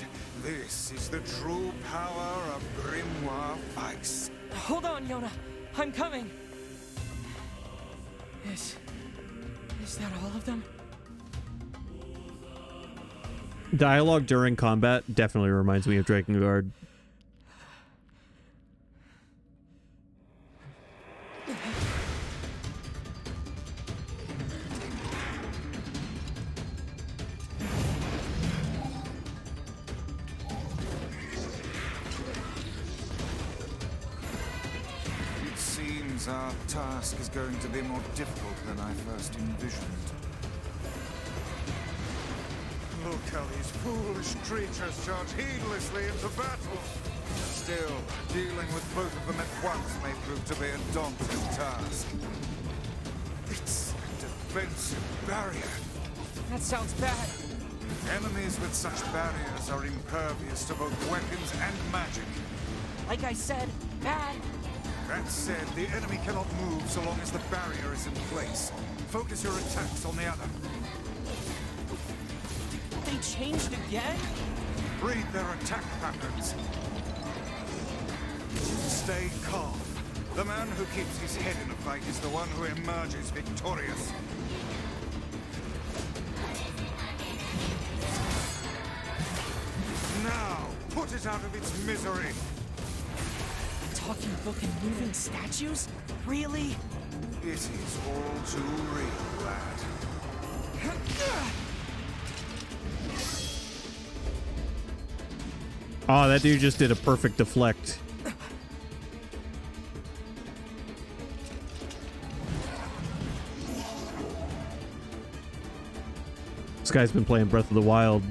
This is the true power of Grimoire Vice. Hold on, Yona. I'm coming. Is that all of them? Dialogue during combat definitely reminds me of Drakengard. It seems our task is going to be more difficult than I first envisioned. Look how these foolish creatures charge heedlessly into battle. Still, dealing with both of them at once may prove to be a daunting task. It's a defensive barrier. That sounds bad. Enemies with such barriers are impervious to both weapons and magic. Like I said, bad. That said, the enemy cannot move so long as the barrier is in place. Focus your attacks on the other. They changed again? Read their attack patterns. Stay calm. The man who keeps his head in a fight is the one who emerges victorious. Now, put it out of its misery. Talking book and moving statues? Really? It is all too real, lad. Oh, that dude just did a perfect deflect. This guy's been playing Breath of the Wild.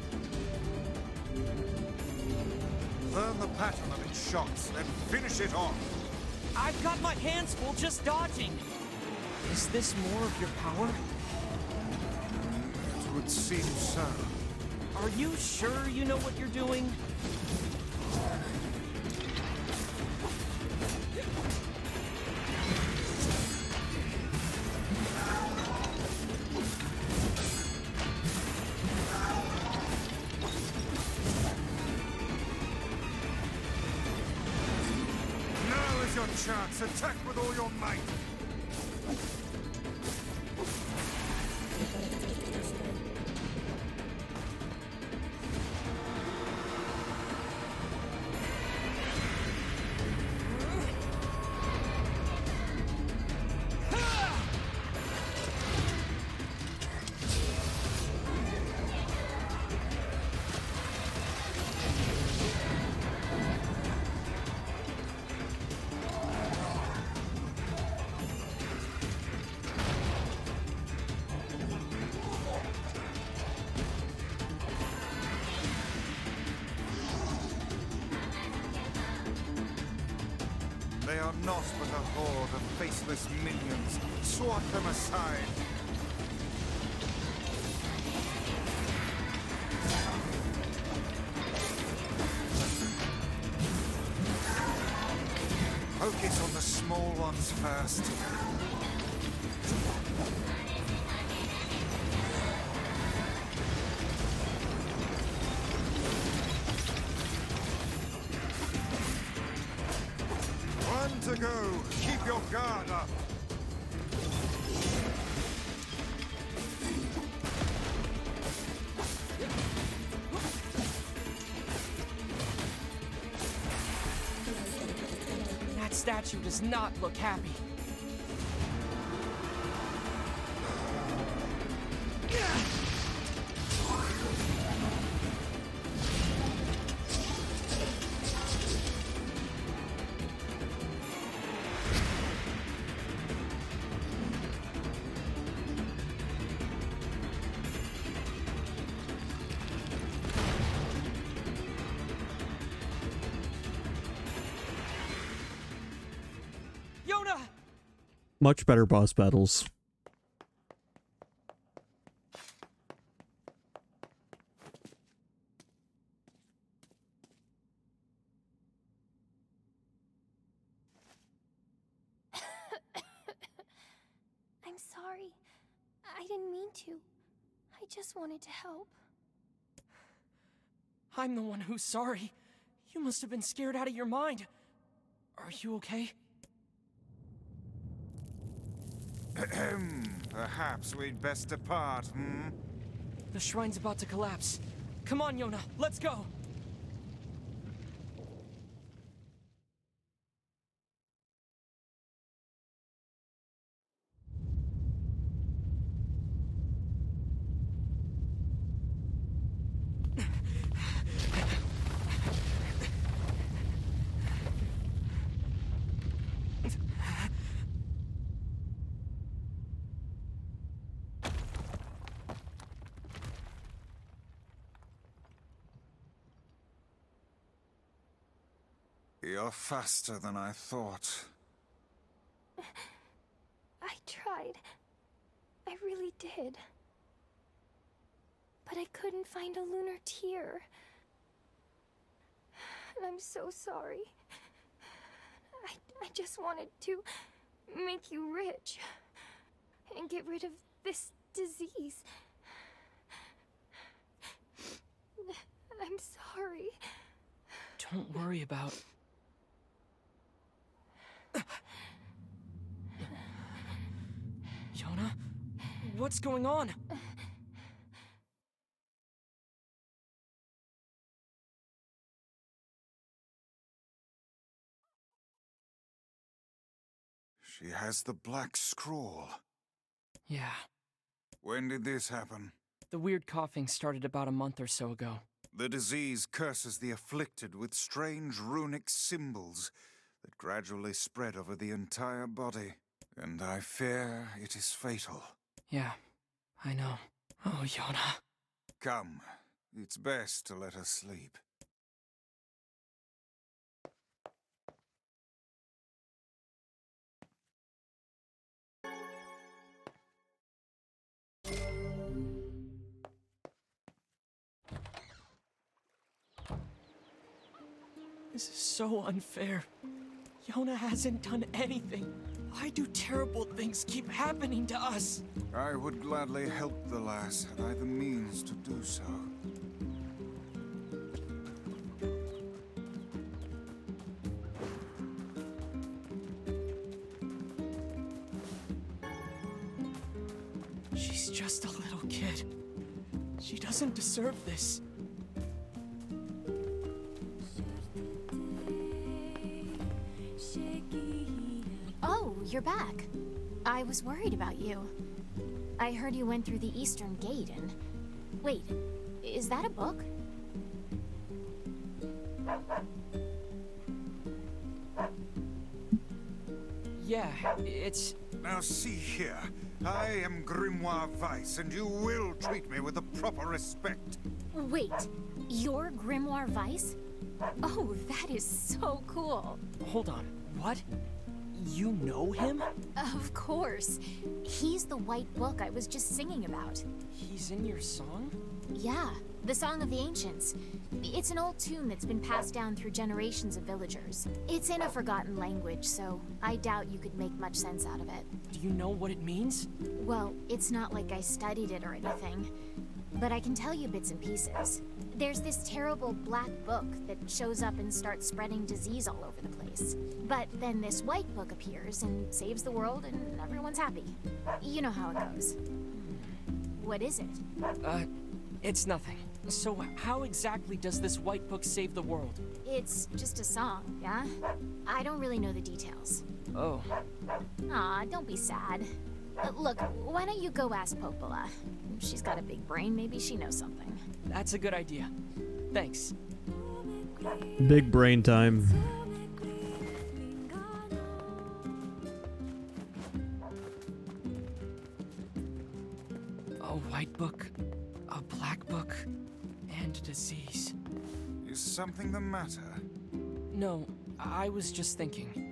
Learn the pattern of its shots, then finish it off. I've got my hands full just dodging. Is this more of your power? It would seem so. Are you sure you know what you're doing? Now is your chance. Attack with all your might. They are not but a horde of faceless minions. Swat them aside. Focus on the small ones first. One to go. Keep your guard up. That statue does not look happy. Yona! Much better boss battles. I'm sorry. I didn't mean to. I just wanted to help. I'm the one who's sorry. You must have been scared out of your mind. Are you okay? Perhaps we'd best depart, hmm? The shrine's about to collapse. Come on, Yona, let's go! You're faster than I thought. I tried. I really did. But I couldn't find a lunar tear. And I'm so sorry. I just wanted to make you rich. And get rid of this disease. I'm sorry. Don't worry about... Yona? What's going on? She has the black scroll. Yeah, When did this happen? the weird coughing started about a month or so ago. The disease curses the afflicted with strange runic symbols that gradually spread over the entire body. And I fear it is fatal. Yeah, I know. Oh, Yona. Come, it's best to let her sleep. This is so unfair. Yona hasn't done anything. Why do terrible things keep happening to us? I would gladly help the lass had I the means to do so. She's just a little kid. She doesn't deserve this. Oh, you're back. I was worried about you. I heard you went through the Eastern Gate and... Wait, is that a book? Yeah, it's... Now see here, I am Grimoire Weiss, and you will treat me with the proper respect. Wait, you're Grimoire Weiss? Oh, that is so cool. Hold on, what? You know him? Of course. He's the white book I was just singing about. He's in your song? Yeah, the Song of the Ancients. It's an old tune that's been passed down through generations of villagers. It's in a forgotten language, so I doubt you could make much sense out of it. Do you know what it means? Well, it's not like I studied it or anything, but I can tell you bits and pieces. There's this terrible black book that shows up and starts spreading disease all over the place. But then this white book appears and saves the world and everyone's happy. You know how it goes. What is it? It's nothing. So how exactly does this white book save the world? It's just a song, yeah? I don't really know the details. Oh. Aw, don't be sad. Look, why don't you go ask Popola? She's got a big brain, maybe she knows something. That's a good idea. Thanks. Big brain time. A white book, a black book, and disease. Is something the matter? No, I was just thinking.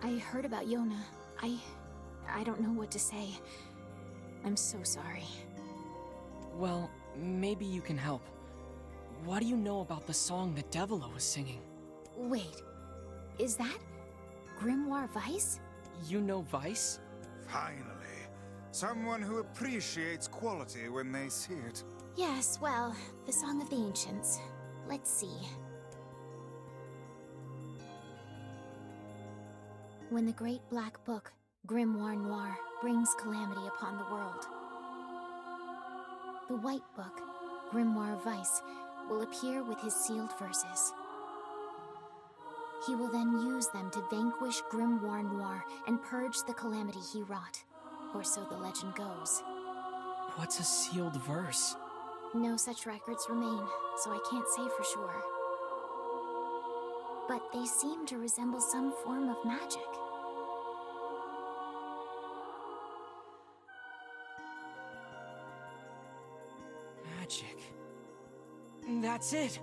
I heard about Yona. I don't know what to say. I'm so sorry. Well, maybe you can help. What do you know about the song that Devilo was singing? Wait, is that Grimoire Vice? You know Vice? Finally, someone who appreciates quality when they see it. Yes, well, the Song of the Ancients. Let's see. When the Great Black Book, Grimoire Noir, brings calamity upon the world, the White Book, Grimoire Vice, will appear with his sealed verses. He will then use them to vanquish Grimoire Noir and purge the calamity he wrought. Or so the legend goes. What's a sealed verse? No such records remain, so I can't say for sure. But they seem to resemble some form of magic. Magic. That's it!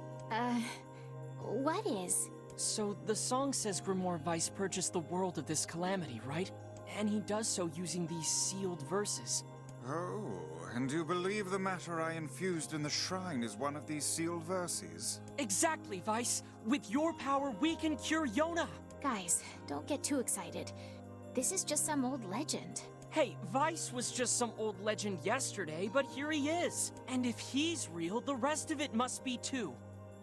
What is? So, the song says Grimoire Vice purchased the world of this calamity, right? And he does so using these sealed verses. Oh, and you believe the matter I infused in the shrine is one of these sealed verses? Exactly, Vice! With your power, we can cure Yona! Guys, don't get too excited. This is just some old legend. Hey, Vice was just some old legend yesterday, but here he is. And if he's real, the rest of it must be too.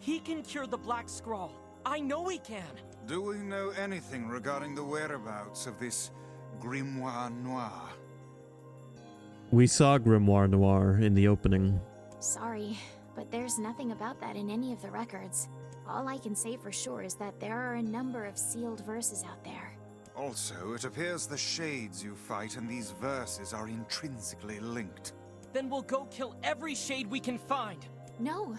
He can cure the Black Scrawl. I know he can. Do we know anything regarding the whereabouts of this Grimoire Noir? We saw Grimoire Noir in the opening. Sorry, but there's nothing about that in any of the records. All I can say for sure is that there are a number of sealed verses out there. Also, it appears the shades you fight and these verses are intrinsically linked. Then we'll go kill every shade we can find. No,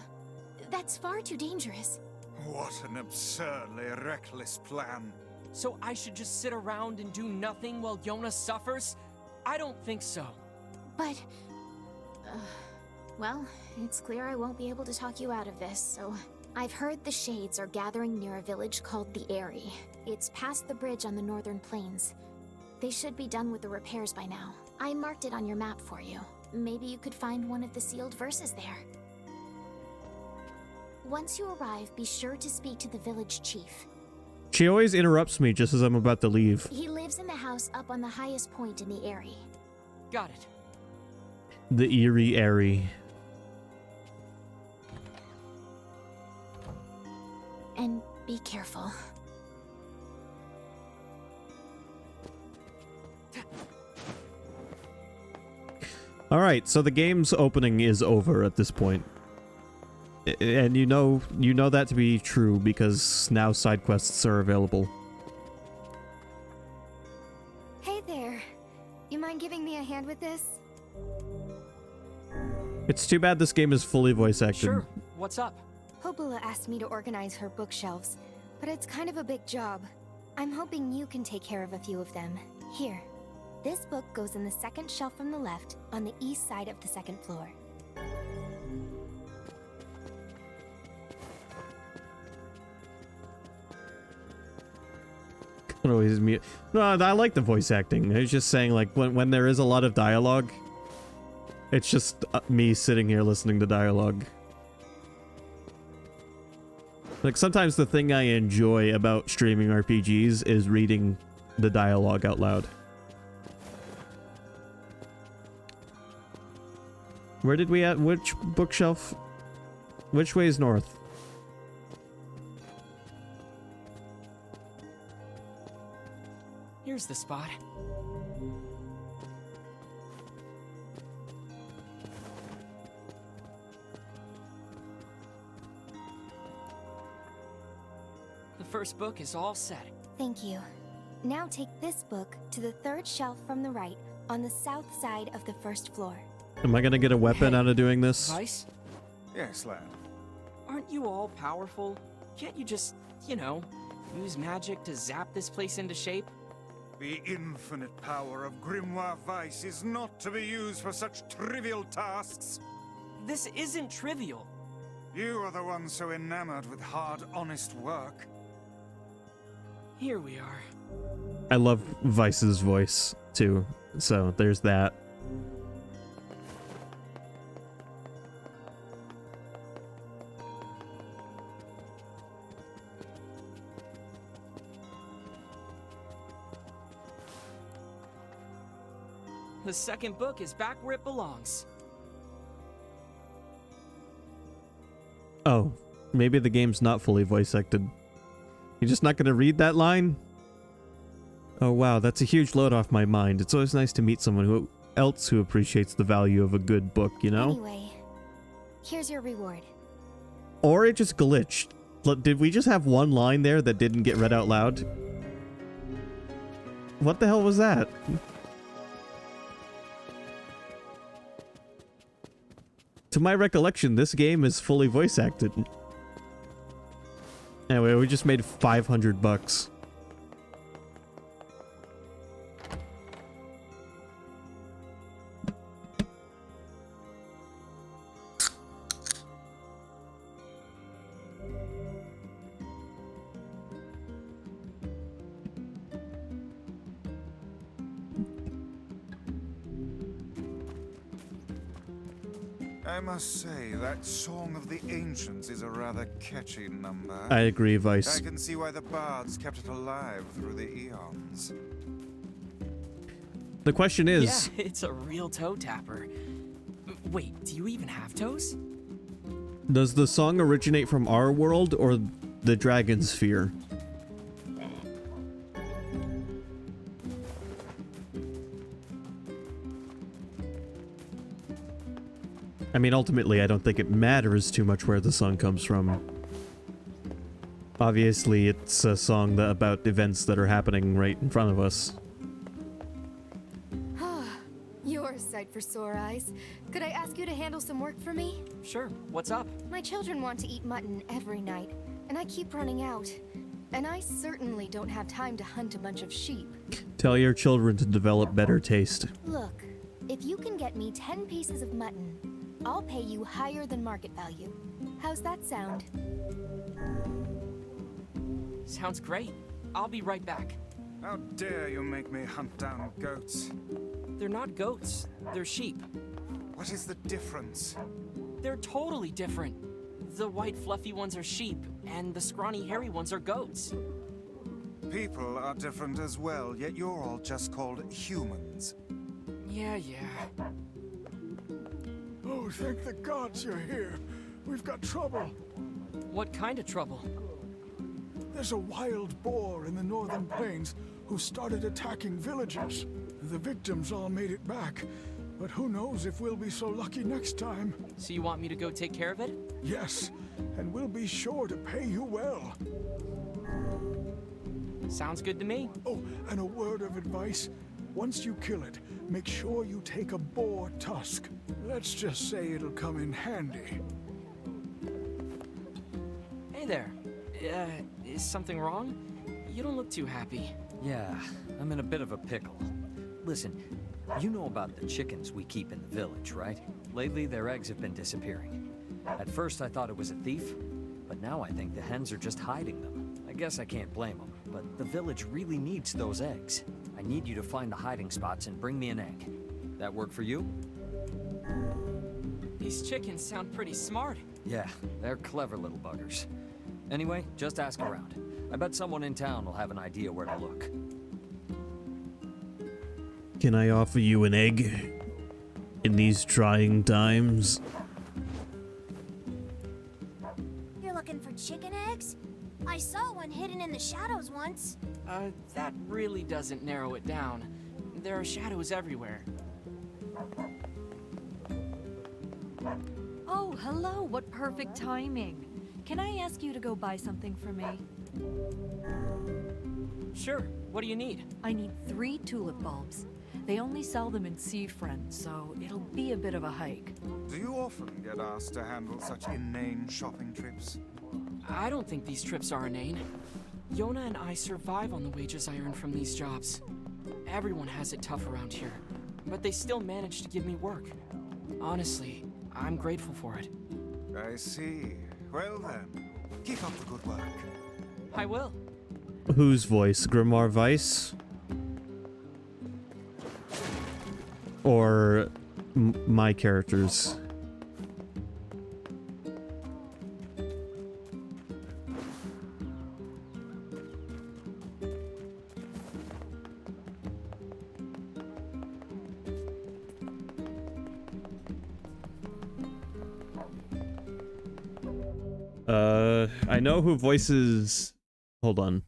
that's far too dangerous. What an absurdly reckless plan. So I should just sit around and do nothing while Yona suffers? I don't think so. But, well, it's clear I won't be able to talk you out of this, so... I've heard the Shades are gathering near a village called the Eyrie. It's past the bridge on the northern plains. They should be done with the repairs by now. I marked it on your map for you. Maybe you could find one of the sealed verses there. Once you arrive, be sure to speak to the village chief. She always interrupts me just as I'm about to leave. He lives in the house up on the highest point in the Eyrie. Got it. The Eerie Airy. And be careful. Alright, so the game's opening is over at this point. And you know that to be true because now side quests are available. Hey there. You mind giving me a hand with this? It's too bad this game is fully voice acted. Sure. What's up? Hopula asked me to organize her bookshelves, but it's kind of a big job. I'm hoping you can take care of a few of them. Here. This book goes in the second shelf from the left, on the east side of the second floor. Always mute. No, I like the voice acting. I was just saying, like, when there is a lot of dialogue, it's just me sitting here listening to dialogue. Like, sometimes the thing I enjoy about streaming RPGs is reading the dialogue out loud. Where did we at? Which bookshelf? Which way is north? Here's the spot. The first book is all set. Thank you. Now take this book to the third shelf from the right, on the south side of the first floor. Am I gonna get a weapon out of doing this? Vice? Yes, lad. Aren't you all powerful? Can't you just, you know, use magic to zap this place into shape? The infinite power of Grimoire Vice is not to be used for such trivial tasks. This isn't trivial. You are the one so enamored with hard, honest work. Here we are. I love Vice's voice, too. So, there's that. The second book is back where it belongs. Oh, maybe the game's not fully voice acted. You're just not gonna read that line? Oh wow, that's a huge load off my mind. It's always nice to meet someone else who appreciates the value of a good book, you know? Anyway, here's your reward. Or it just glitched. Did we just have one line there that didn't get read out loud? What the hell was that? To my recollection, this game is fully voice acted. Anyway, we just made 500 bucks. I must say, that Song of the Ancients is a rather catchy number. I agree, Vice. I can see why the bards kept it alive through the eons. The question is... Yeah, it's a real toe tapper. Wait, do you even have toes? Does the song originate from our world or the Dragon Sphere? I mean, ultimately, I don't think it matters too much where the song comes from. Obviously, it's a song about events that are happening right in front of us. You're a sight for sore eyes. Could I ask you to handle some work for me? Sure, what's up? My children want to eat mutton every night, and I keep running out. And I certainly don't have time to hunt a bunch of sheep. Tell your children to develop better taste. Look, if you can get me 10 pieces of mutton, I'll pay you higher than market value. How's that sound? Sounds great. I'll be right back. How dare you make me hunt down goats? They're not goats, they're sheep. What is the difference? They're totally different. The white fluffy ones are sheep, and the scrawny hairy ones are goats. People are different as well, yet you're all just called humans. Yeah. Oh, thank the gods you're here. We've got trouble. What kind of trouble? There's a wild boar in the northern plains who started attacking villages. The victims all made it back, but who knows if we'll be so lucky next time. So you want me to go take care of it? Yes, and we'll be sure to pay you well. Sounds good to me. Oh, and a word of advice. Once you kill it, make sure you take a boar tusk. Let's just say it'll come in handy. Hey there. Is something wrong? You don't look too happy. Yeah, I'm in a bit of a pickle. Listen, you know about the chickens we keep in the village, right? Lately, their eggs have been disappearing. At first, I thought it was a thief, but now I think the hens are just hiding them. I guess I can't blame them, but the village really needs those eggs. I need you to find the hiding spots and bring me an egg. That work for you? These chickens sound pretty smart. Yeah, they're clever little buggers. Anyway, just ask around. I bet someone in town will have an idea where to look. Can I offer you an egg in these trying times? You're looking for chicken eggs? I saw one hidden in the shadows once. That really doesn't narrow it down. There are shadows everywhere. Oh, hello. What perfect timing. Can I ask you to go buy something for me? Sure, what do you need? I need 3 tulip bulbs. They only sell them in Seafront, so it'll be a bit of a hike. Do you often get asked to handle such inane shopping trips? I don't think these trips are inane. Yona and I survive on the wages I earn from these jobs. Everyone has it tough around here, but they still manage to give me work. Honestly, I'm grateful for it. I see. Well then, keep up the good work. I will. Whose voice? Grimoire Vice? Or my characters? I know who voices... Hold on.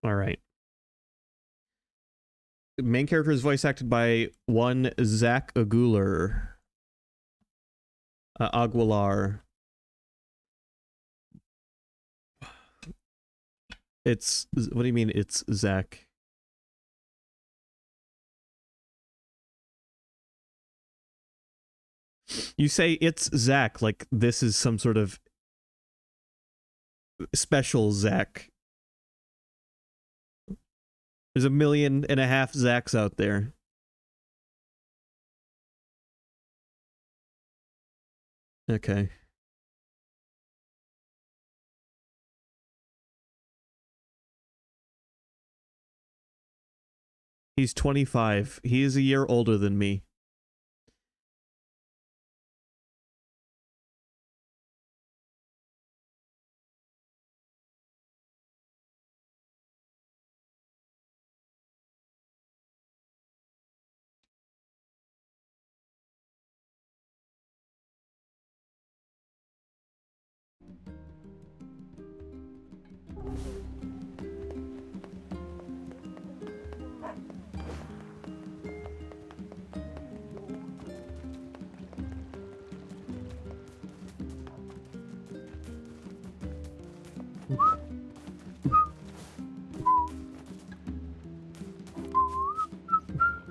All right. The main character is voice acted by one Zach Aguilar. Aguilar. It's... What do you mean it's Zach? You say it's Zach like this is some sort of special Zach. There's 1.5 million Zachs out there. Okay. He's 25. He is a year older than me.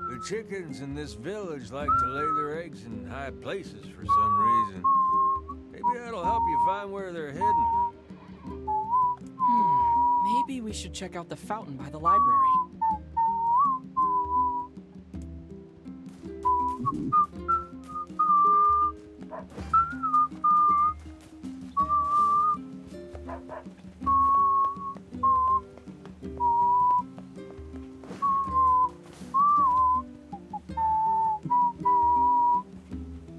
The chickens in this village like to lay their eggs in high places for some reason. Maybe that'll help you find where they're hidden. Maybe we should check out the fountain by the library.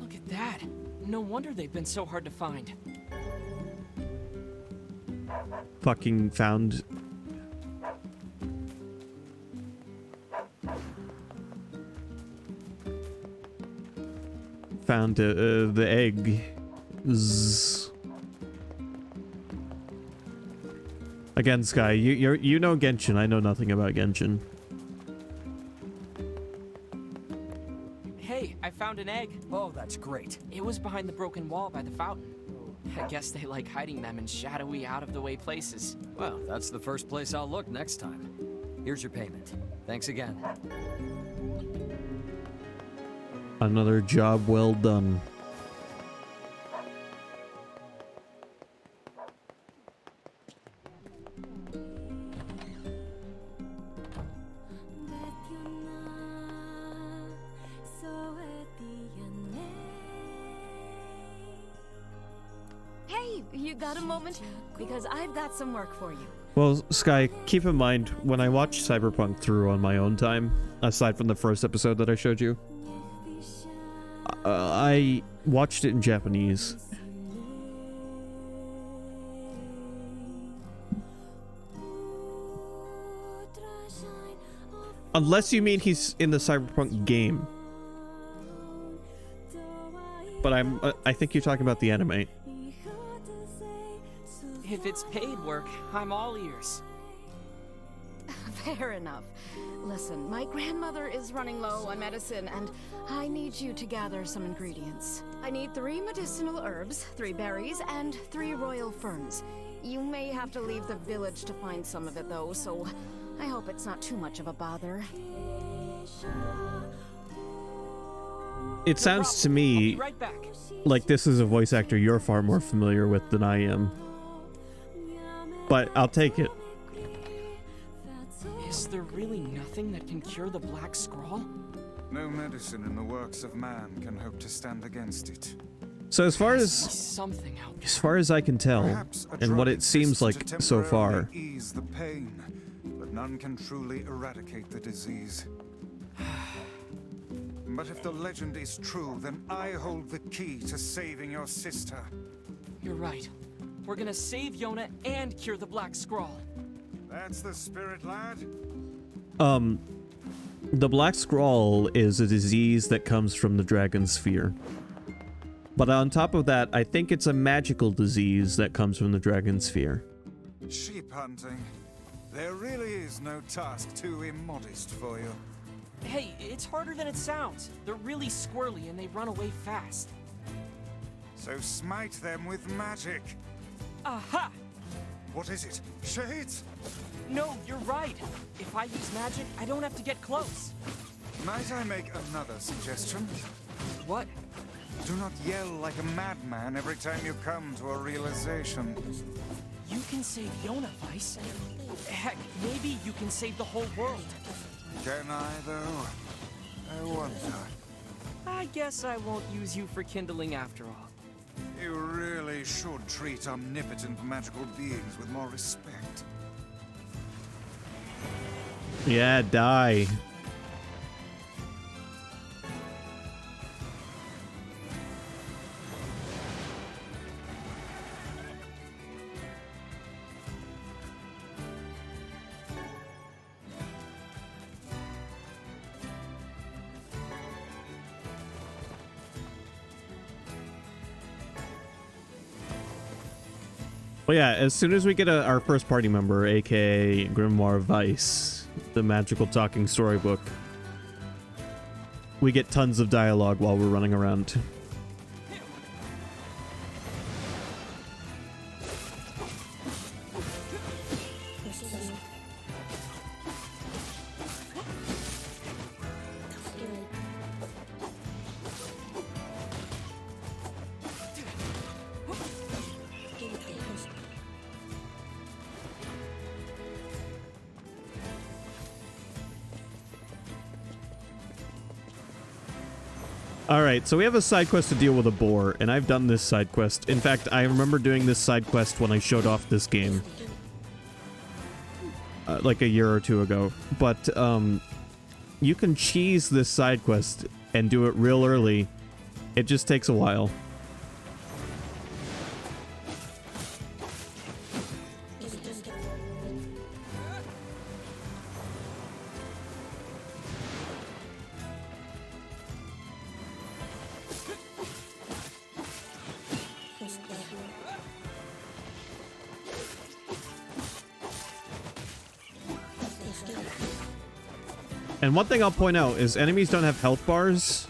Look at that. No wonder they've been so hard to find. Fucking found... Found the egg. Zzz. Again, Sky, you know Genshin. I know nothing about Genshin. Hey, I found an egg. Oh, that's great. It was behind the broken wall by the fountain. I guess they like hiding them in shadowy, out-of-the-way places. Well, that's the first place I'll look next time. Here's your payment. Thanks again. Another job well done. Hey, you got a moment? Because I've got some work for you. Well, Sky, keep in mind, when I watched Cyberpunk through on my own time, aside from the first episode that I showed you, I watched it in Japanese. Unless you mean he's in the Cyberpunk game. But I think you're talking about the anime. If it's paid work, I'm all ears. Fair enough. Listen, my grandmother is running low on medicine, and I need you to gather some ingredients. I need 3 medicinal herbs, 3 berries, and 3 royal ferns. You may have to leave the village to find some of it, though, so I hope it's not too much of a bother. It sounds to me Right back. like this is a voice actor you're far more familiar with than I am. But I'll take it. Is there really nothing that can cure the Black Scrawl? No medicine in the works of man can hope to stand against it. So as far Something out there. as far as I can tell, Perhaps a and drug what it seems exists like to so far, temporarily ease the pain, but none can truly eradicate the disease. But if the legend is true, then I hold the key to saving your sister. You're right. We're gonna save Yona and cure the Black Scrawl. That's the spirit, lad. The Black Scrawl is a disease that comes from the Dragon Sphere. But on top of that, I think it's a magical disease that comes from the Dragon Sphere. Sheep hunting. There really is no task too immodest for you. Hey, it's harder than it sounds. They're really squirrely and they run away fast. So smite them with magic. Aha! What is it? Shades? No, you're right. If I use magic, I don't have to get close. Might I make another suggestion? What? Do not yell like a madman every time you come to a realization. You can save Yona, Vice. Heck, maybe you can save the whole world. Can I, though? I wonder. I guess I won't use you for kindling after all. You really should treat omnipotent magical beings with more respect. Yeah, die. Well, yeah, as soon as we get our first party member, aka Grimoire Vice, the magical talking storybook, we get tons of dialogue while we're running around. Alright, so we have a side quest to deal with a boar, and I've done this side quest. In fact, I remember doing this side quest when I showed off this game. Like a year or two ago. But, you can cheese this side quest and do it real early. It just takes a while. And one thing I'll point out is enemies don't have health bars.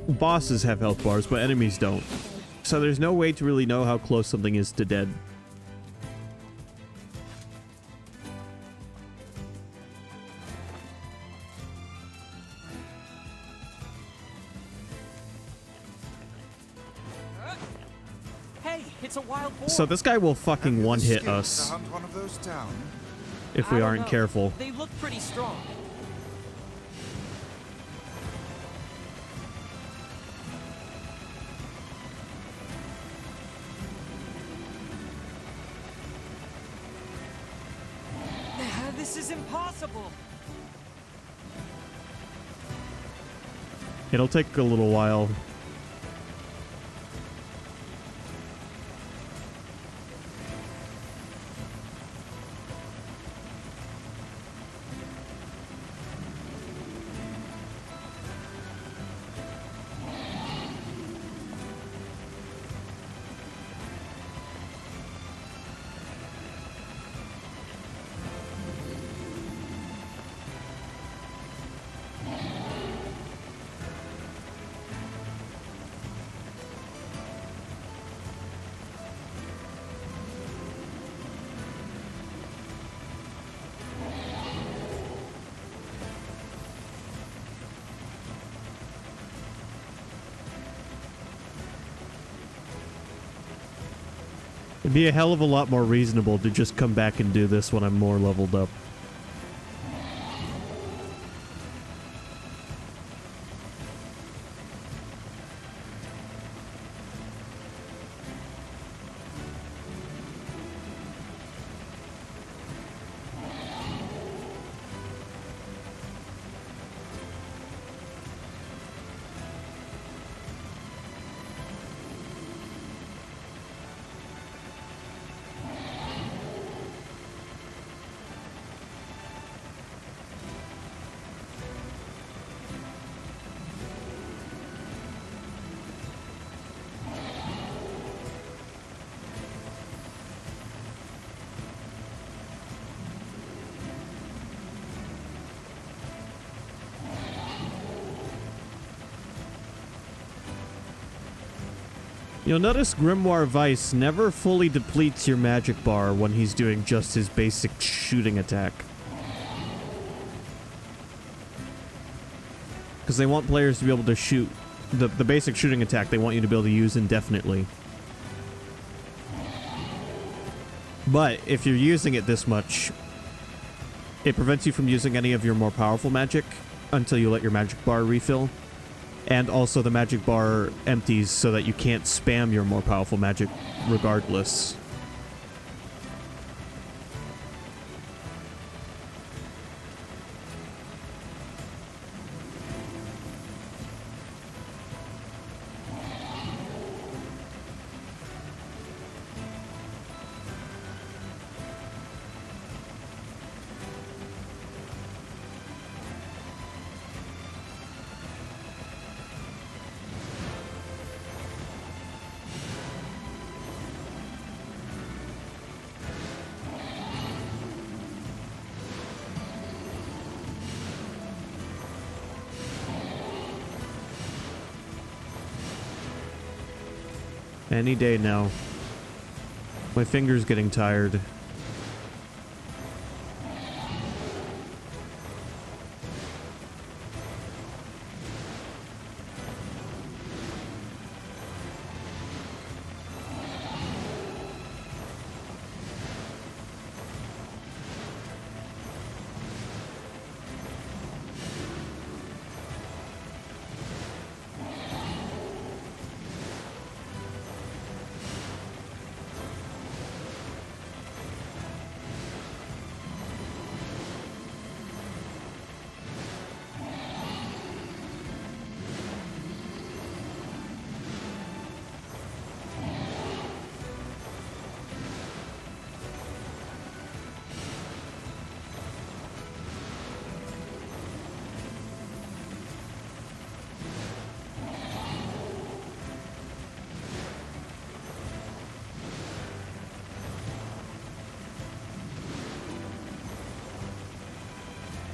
Bosses have health bars, but enemies don't. So there's no way to really know how close something is to dead. It's a wild boar. So this guy will fucking one-hit us To hunt one of those down? if we I don't aren't know. careful. They look pretty strong. This is impossible. It'll take a little while. It'd be a hell of a lot more reasonable to just come back and do this when I'm more leveled up. You'll notice Grimoire Vice never fully depletes your magic bar when he's doing just his basic shooting attack. Because they want players to be able to shoot the basic shooting attack they want you to be able to use indefinitely. But if you're using it this much, it prevents you from using any of your more powerful magic until you let your magic bar refill. And also the magic bar empties so that you can't spam your more powerful magic regardless. Any day now. My finger's getting tired.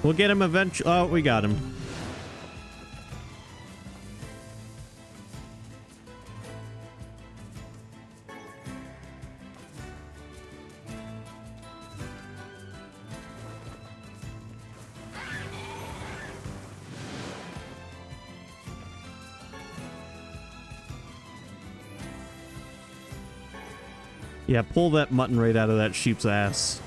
We'll get him eventually. Oh, we got him. Yeah, pull that mutton right out of that sheep's ass.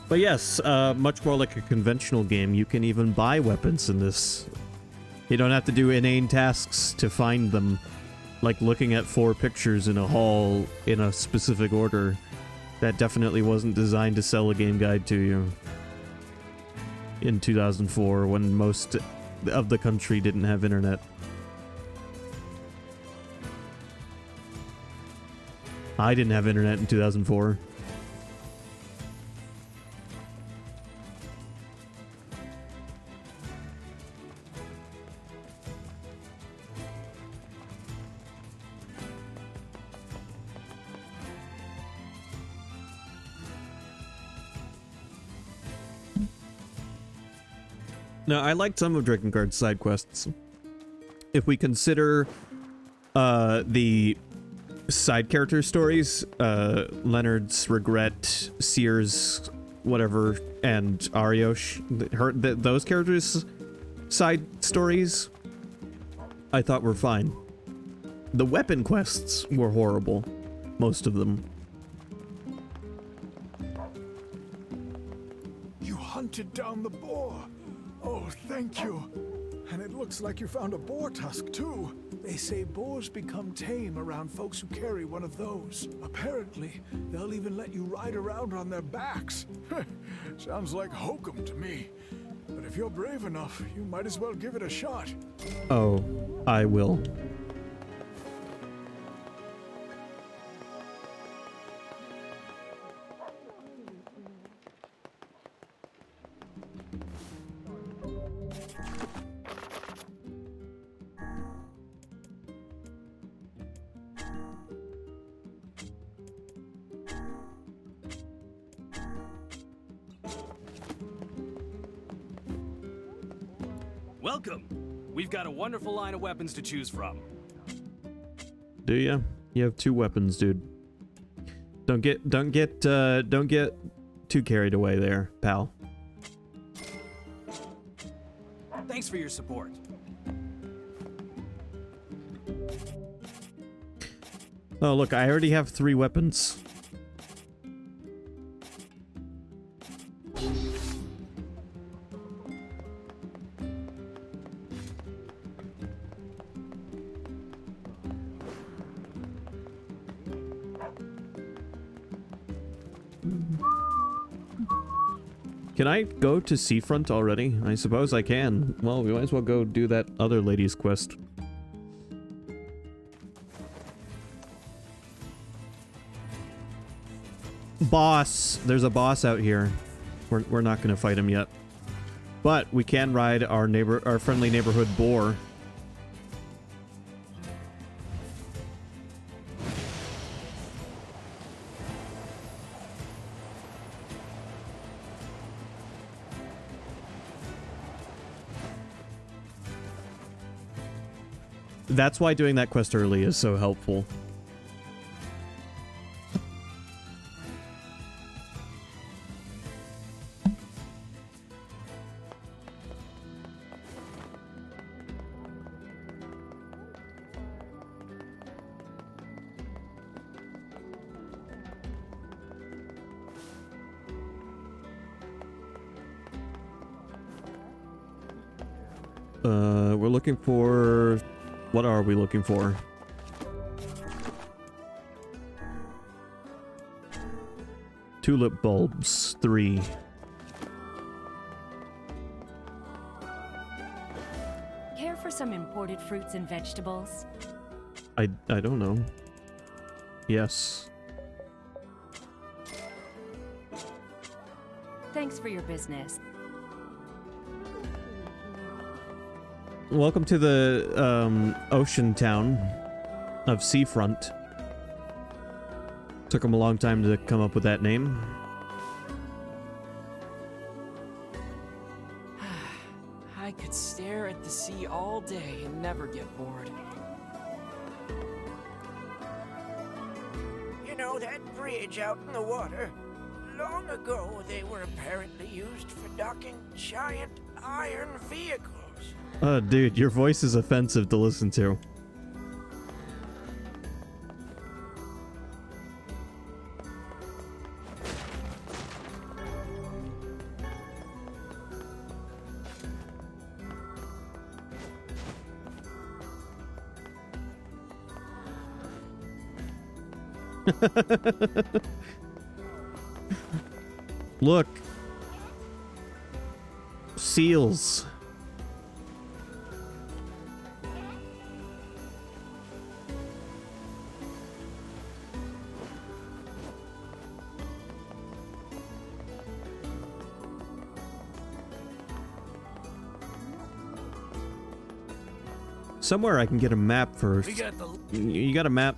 But yes, much more like a conventional game. You can even buy weapons in this. You don't have to do inane tasks to find them, like looking at 4 pictures in a hall in a specific order. That definitely wasn't designed to sell a game guide to you in 2004, when most of the country didn't have internet. I didn't have internet in 2004. Now, I liked some of Drakengard's side quests. If we consider the side character stories, Leonard's Regret, Sears, whatever, and Ariosh, those characters' side stories, I thought were fine. The weapon quests were horrible, most of them. You hunted down the boar. Oh, thank you. And it looks like you found a boar tusk, too. They say boars become tame around folks who carry one of those. Apparently, they'll even let you ride around on their backs. Sounds like hokum to me. But if you're brave enough, you might as well give it a shot. Oh, I will. Welcome. We've got a wonderful line of weapons to choose from. Do ya? You have 2 weapons, dude. Don't get too carried away there, pal. Thanks for your support. Oh, look, I already have 3 weapons. Can I go to Seafront already? I suppose I can. Well, we might as well go do that other lady's quest. Boss! There's a boss out here. We're not gonna fight him yet. But we can ride our friendly neighborhood boar. That's why doing that quest early is so helpful. We're looking for... What are we looking for? Tulip bulbs, 3. Care for some imported fruits and vegetables? I don't know. Yes. Thanks for your business. Welcome to the ocean town of Seafront. Took them a long time to come up with that name. I could stare at the sea all day and never get bored. You know that bridge out in the water? Long ago, they were apparently used for docking giant iron vehicles. Dude, your voice is offensive to listen to. Look. Seals. Somewhere I can get a map first. You got a map?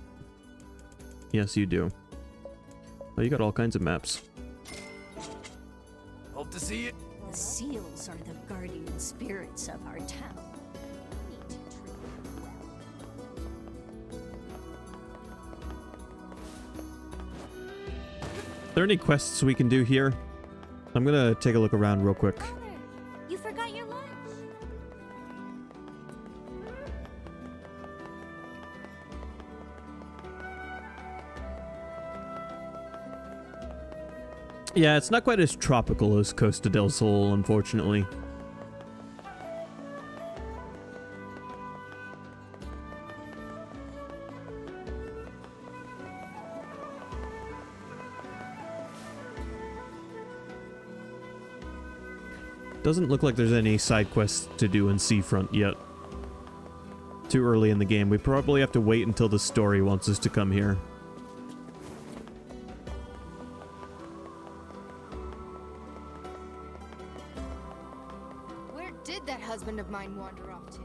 Yes, you do. Oh, you got all kinds of maps. Hope to see you. The seals are the guardian spirits of our town. Are there any quests we can do here? I'm gonna take a look around real quick. You forgot your lunch. Yeah, it's not quite as tropical as Costa del Sol, unfortunately. Doesn't look like there's any side quests to do in Seafront yet. Too early in the game. We probably have to wait until the story wants us to come here. Where did that husband of mine wander off to?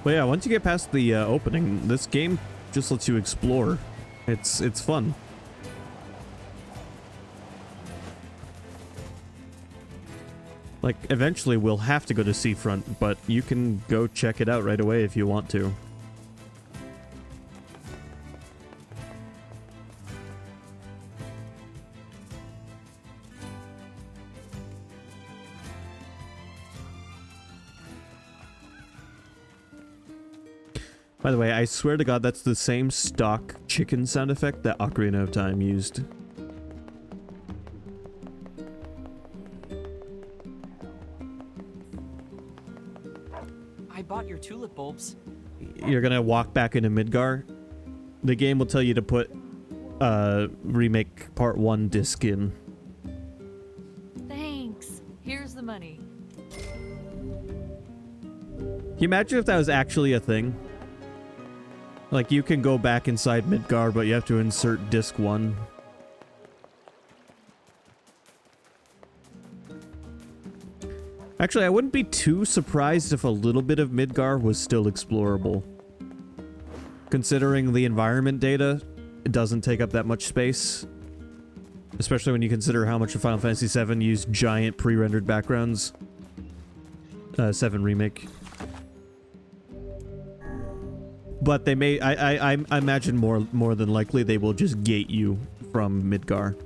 But yeah, once you get past the opening, this game just lets you explore. It's fun. Like, eventually we'll have to go to Seafront, but you can go check it out right away if you want to. By the way, I swear to God, that's the same stock chicken sound effect that Ocarina of Time used. I bought your tulip bulbs. You're gonna walk back into Midgar. The game will tell you to put remake part 1 disc in. Thanks. Here's the money. Can you imagine if that was actually a thing? Like, you can go back inside Midgar, but you have to insert disc 1. Actually, I wouldn't be too surprised if a little bit of Midgar was still explorable. Considering the environment data, it doesn't take up that much space. Especially when you consider how much of Final Fantasy VII used giant pre-rendered backgrounds. 7 Remake. But they may... I imagine more than likely they will just gate you from Midgar.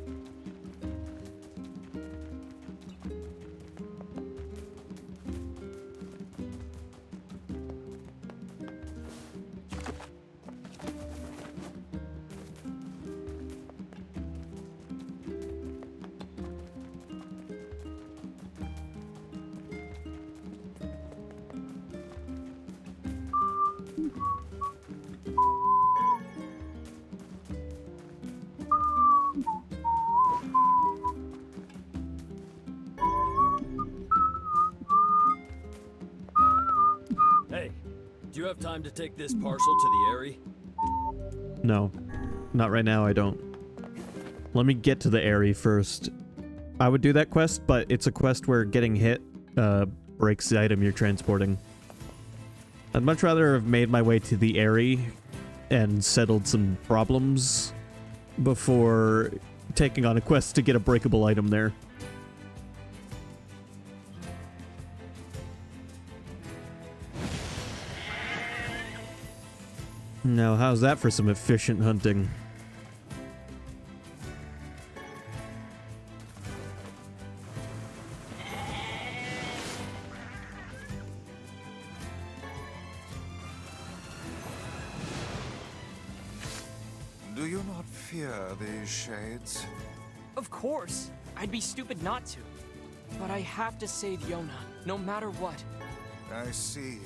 Hey, do you have time to take this parcel to the Airy? No. Not right now, I don't. Let me get to the Airy first. I would do that quest, but it's a quest where getting hit breaks the item you're transporting. I'd much rather have made my way to the Airy and settled some problems before taking on a quest to get a breakable item there. Now, how's that for some efficient hunting? Do you not fear these shades? Of course. I'd be stupid not to. But I have to save Yona, no matter what. I see.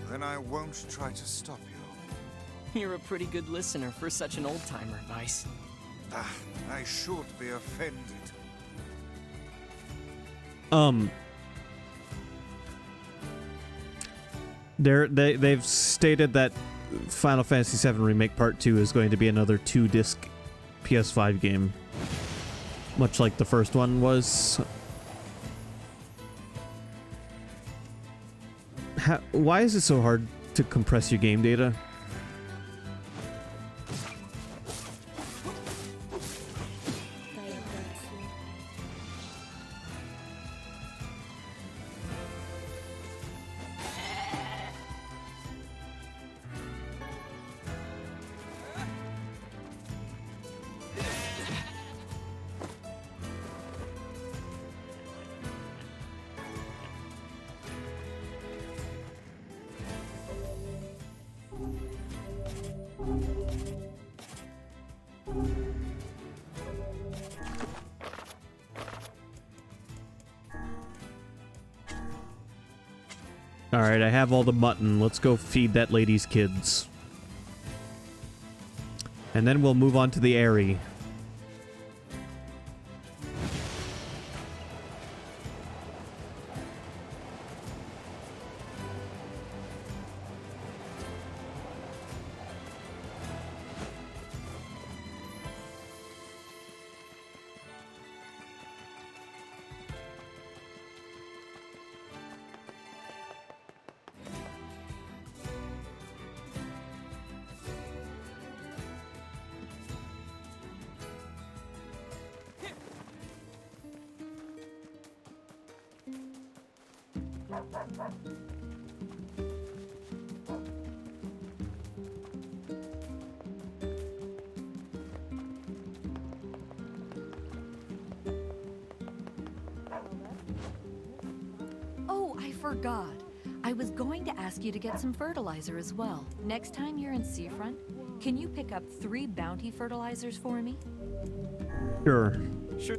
Then I won't try to stop you. You're a pretty good listener for such an old-timer, Vice. Ah, I should be offended. They've stated that Final Fantasy VII Remake Part 2 is going to be another 2-disc PS5 game. Much like the first one was. Why is it so hard to compress your game data? Alright, I have all the mutton. Let's go feed that lady's kids. And then we'll move on to the Airy. Oh, I forgot. I was going to ask you to get some fertilizer as well. Next time you're in Seafront, can you pick up 3 bounty fertilizers for me? Sure. Sure.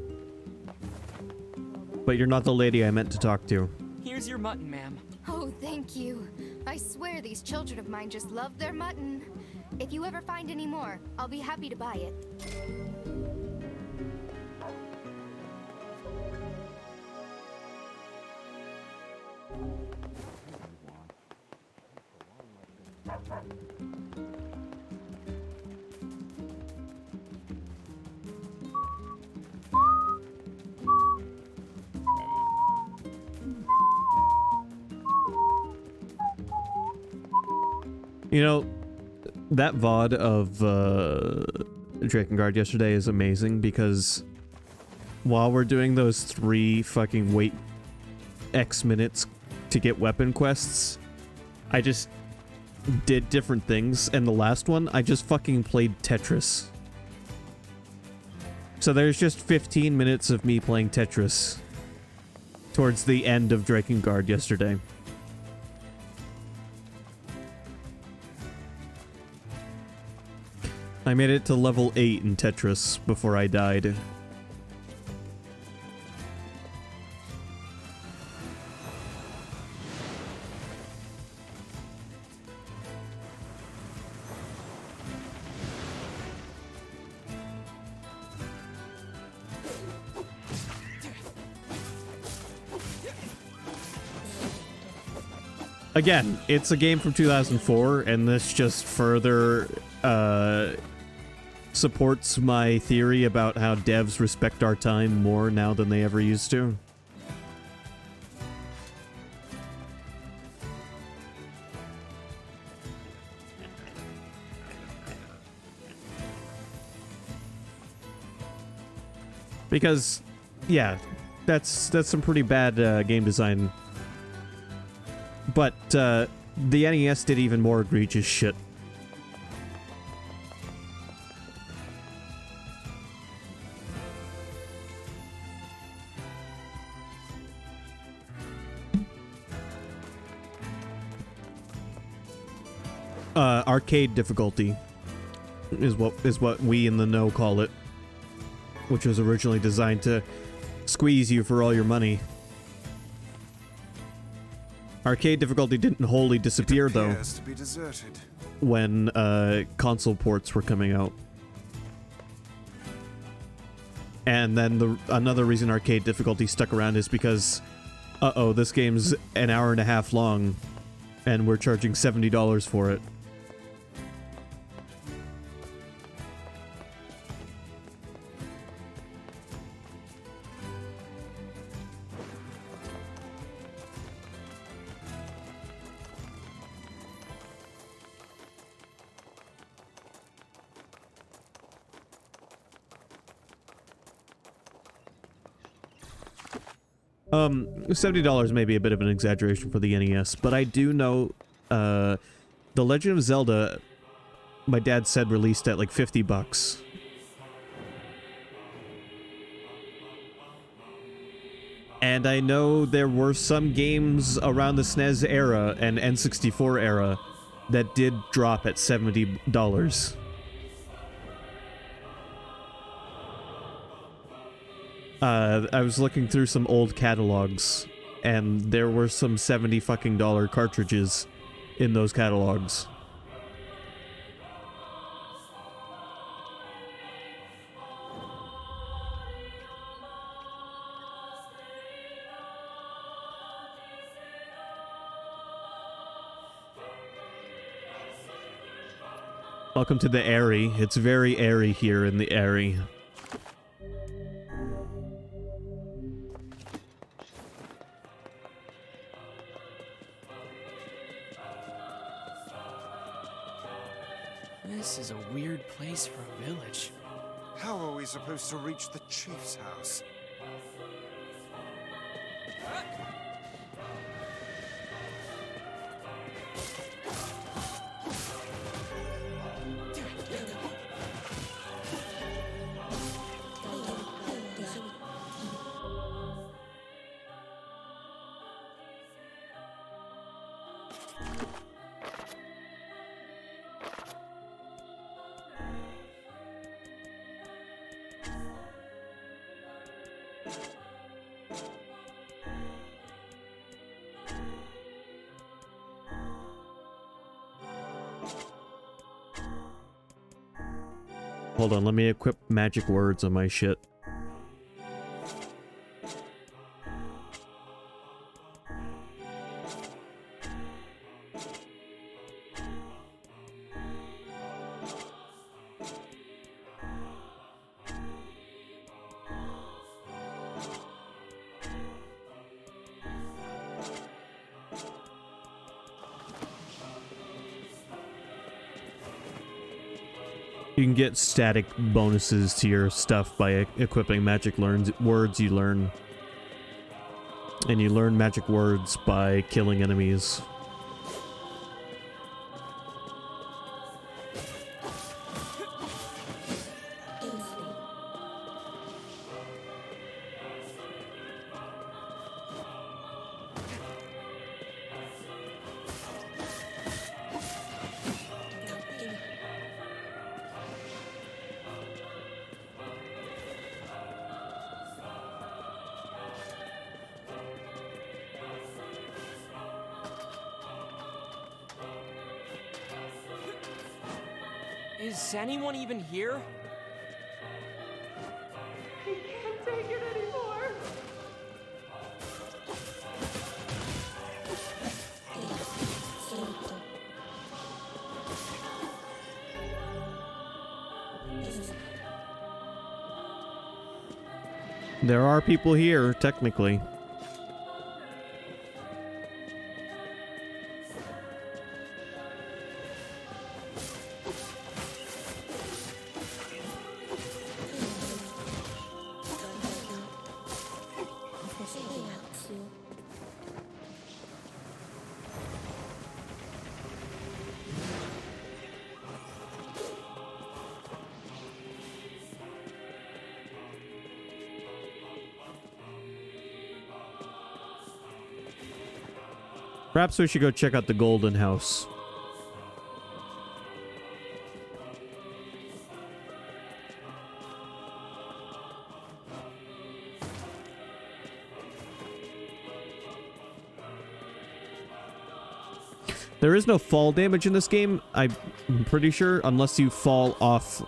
But you're not the lady I meant to talk to. Here's your mutton, ma'am. Oh, thank you. I swear these children of mine just love their mutton. If you ever find any more, I'll be happy to buy it. You know, that VOD of Drakengard yesterday is amazing because while we're doing those 3 fucking wait X minutes to get weapon quests, I just did different things, and the last one, I just fucking played Tetris. So there's just 15 minutes of me playing Tetris towards the end of Drakengard yesterday. I made it to level 8 in Tetris before I died. Again, it's a game from 2004, and this just further supports my theory about how devs respect our time more now than they ever used to. Because, yeah, that's some pretty bad game design. But the NES did even more egregious shit. Arcade difficulty is what we in the know call it, which was originally designed to squeeze you for all your money. Arcade difficulty didn't wholly disappear though To be deserted. when console ports were coming out. And then another reason arcade difficulty stuck around is because this game's an hour and a half long and we're charging $70 for it. $70 may be a bit of an exaggeration for the NES, but I do know, The Legend of Zelda, my dad said released at like $50. And I know there were some games around the SNES era and N64 era that did drop at $70. I was looking through some old catalogs, and there were some $70 fucking cartridges in those catalogs. Welcome to the Airy. It's very airy here in the Airy. This is a weird place for a village. How are we supposed to reach the chief's house? hold on. Let me equip magic words on my shit. You can get static bonuses to your stuff by equipping magic words you learn. And you learn magic words by killing enemies. Is anyone even here? I can't take it anymore. There are people here, technically. Perhaps we should go check out the Golden House. There is no fall damage in this game, I'm pretty sure, unless you fall off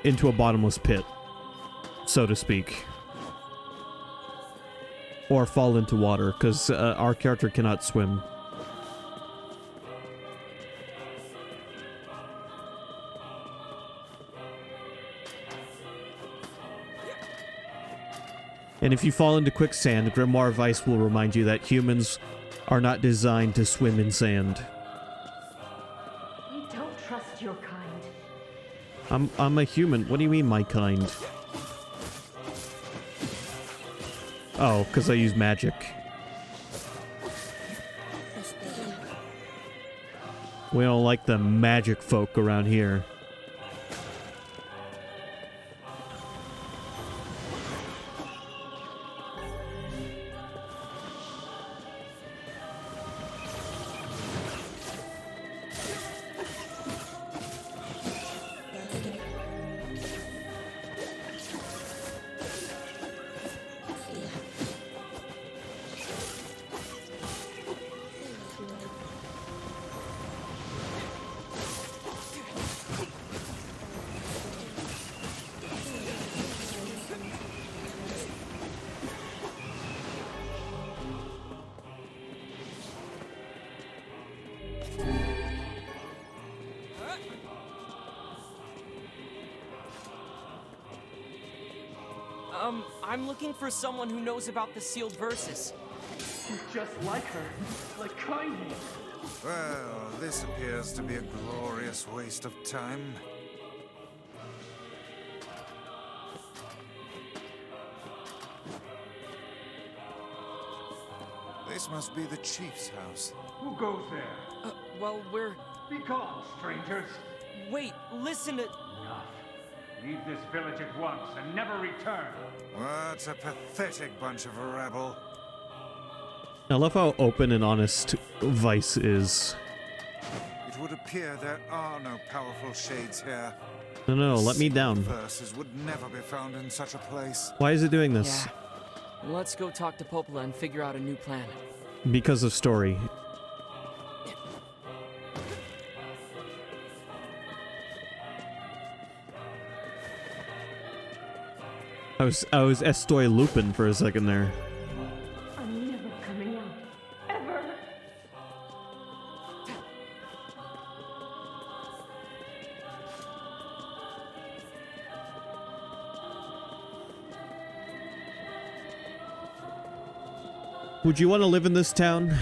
into a bottomless pit, so to speak. Or fall into water, because our character cannot swim. And if you fall into quicksand, Grimoire Vice will remind you that humans are not designed to swim in sand. We don't trust your kind. I'm a human. What do you mean, my kind? Oh, because I use magic. We don't like the magic folk around here. I'm looking for someone who knows about the sealed verses. Just like her, like kindly. Well, this appears to be a glorious waste of time. This must be the chief's house. Who goes there? Well, we're... Be gone, strangers. Wait, listen to... Enough. Leave this village at once and never return. What a pathetic bunch of rabble. I love how open and honest Vice is. It would appear there are no powerful shades here. No, let me down. Verses would never be found in such a place. Why is it doing this? Yeah. Let's go talk to Popola and figure out a new plan. Because of story. I was estoy looping for a second there. I'm never coming out. Ever. Would you want to live in this town?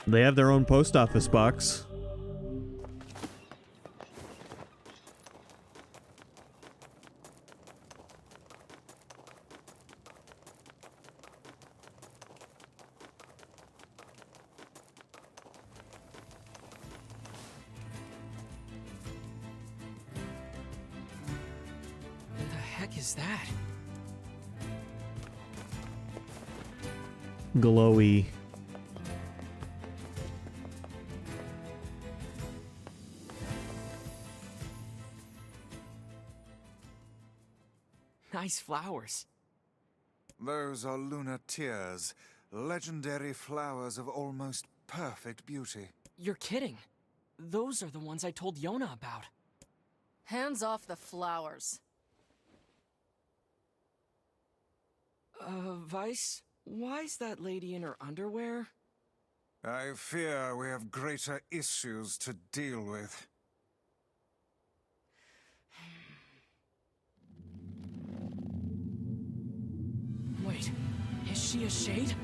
They have their own post office box. What the heck is that? Glowy. Nice flowers. Those are lunar tears, legendary flowers of almost perfect beauty. You're kidding. Those are the ones I told Yona about. Hands off the flowers. Vice? Why's that lady in her underwear? I fear we have greater issues to deal with. Wait, is she a shade?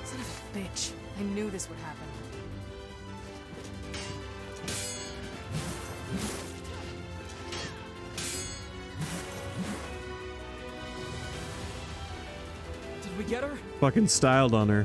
Son of a bitch. I knew this would happen. Did we get her? Fucking styled on her.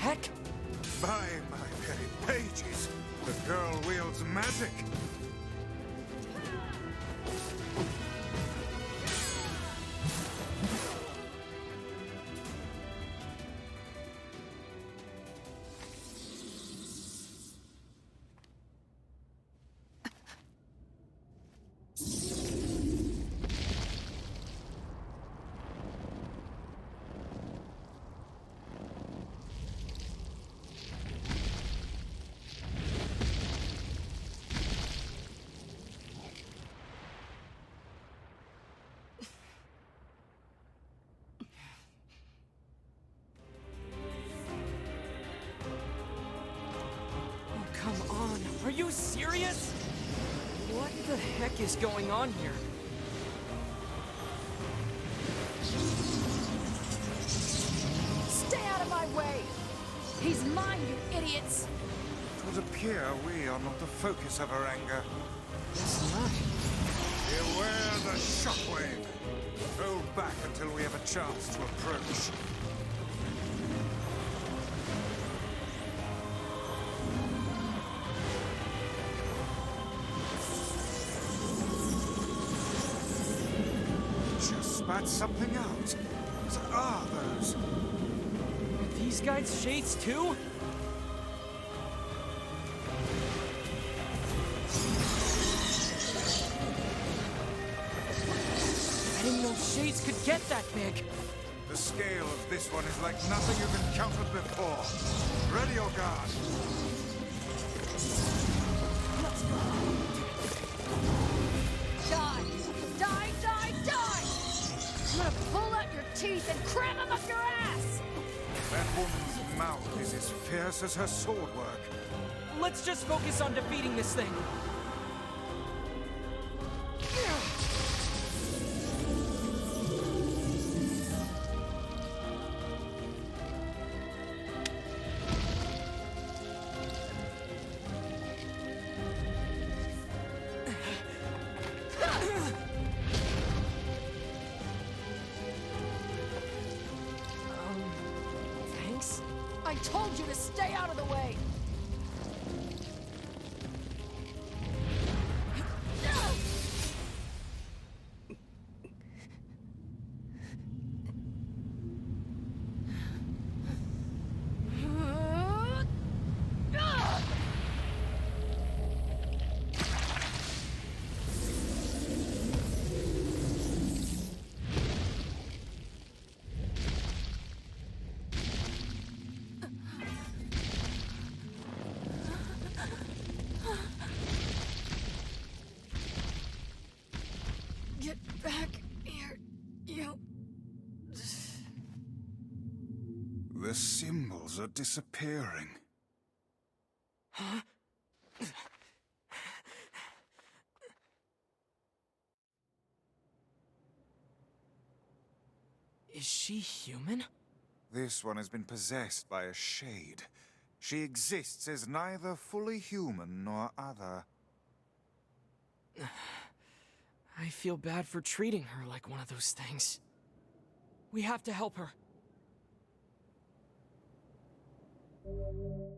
Heck? By my very pages, the girl wields magic. Oh, come on. Are you serious? What the heck is going on here? Stay out of my way! He's mine, you idiots! It would appear we are not the focus of her anger. Guess not. Beware the shockwave. Hold back until we have a chance to approach. Just spat something out. What are those? Are these guys shades too? I didn't know shades could get that big. The scale of this one is like nothing you've encountered before. Ready your guard. Die! Die, die, die! I'm gonna pull out your teeth and cram them up your ass! That woman's mouth is as fierce as her sword work. Let's just focus on defeating this thing. Thanks? I told you to stay out of the way! Get back here, you... The symbols are disappearing. Huh? Is she human? This one has been possessed by a shade. She exists as neither fully human nor other. I feel bad for treating her like one of those things. We have to help her.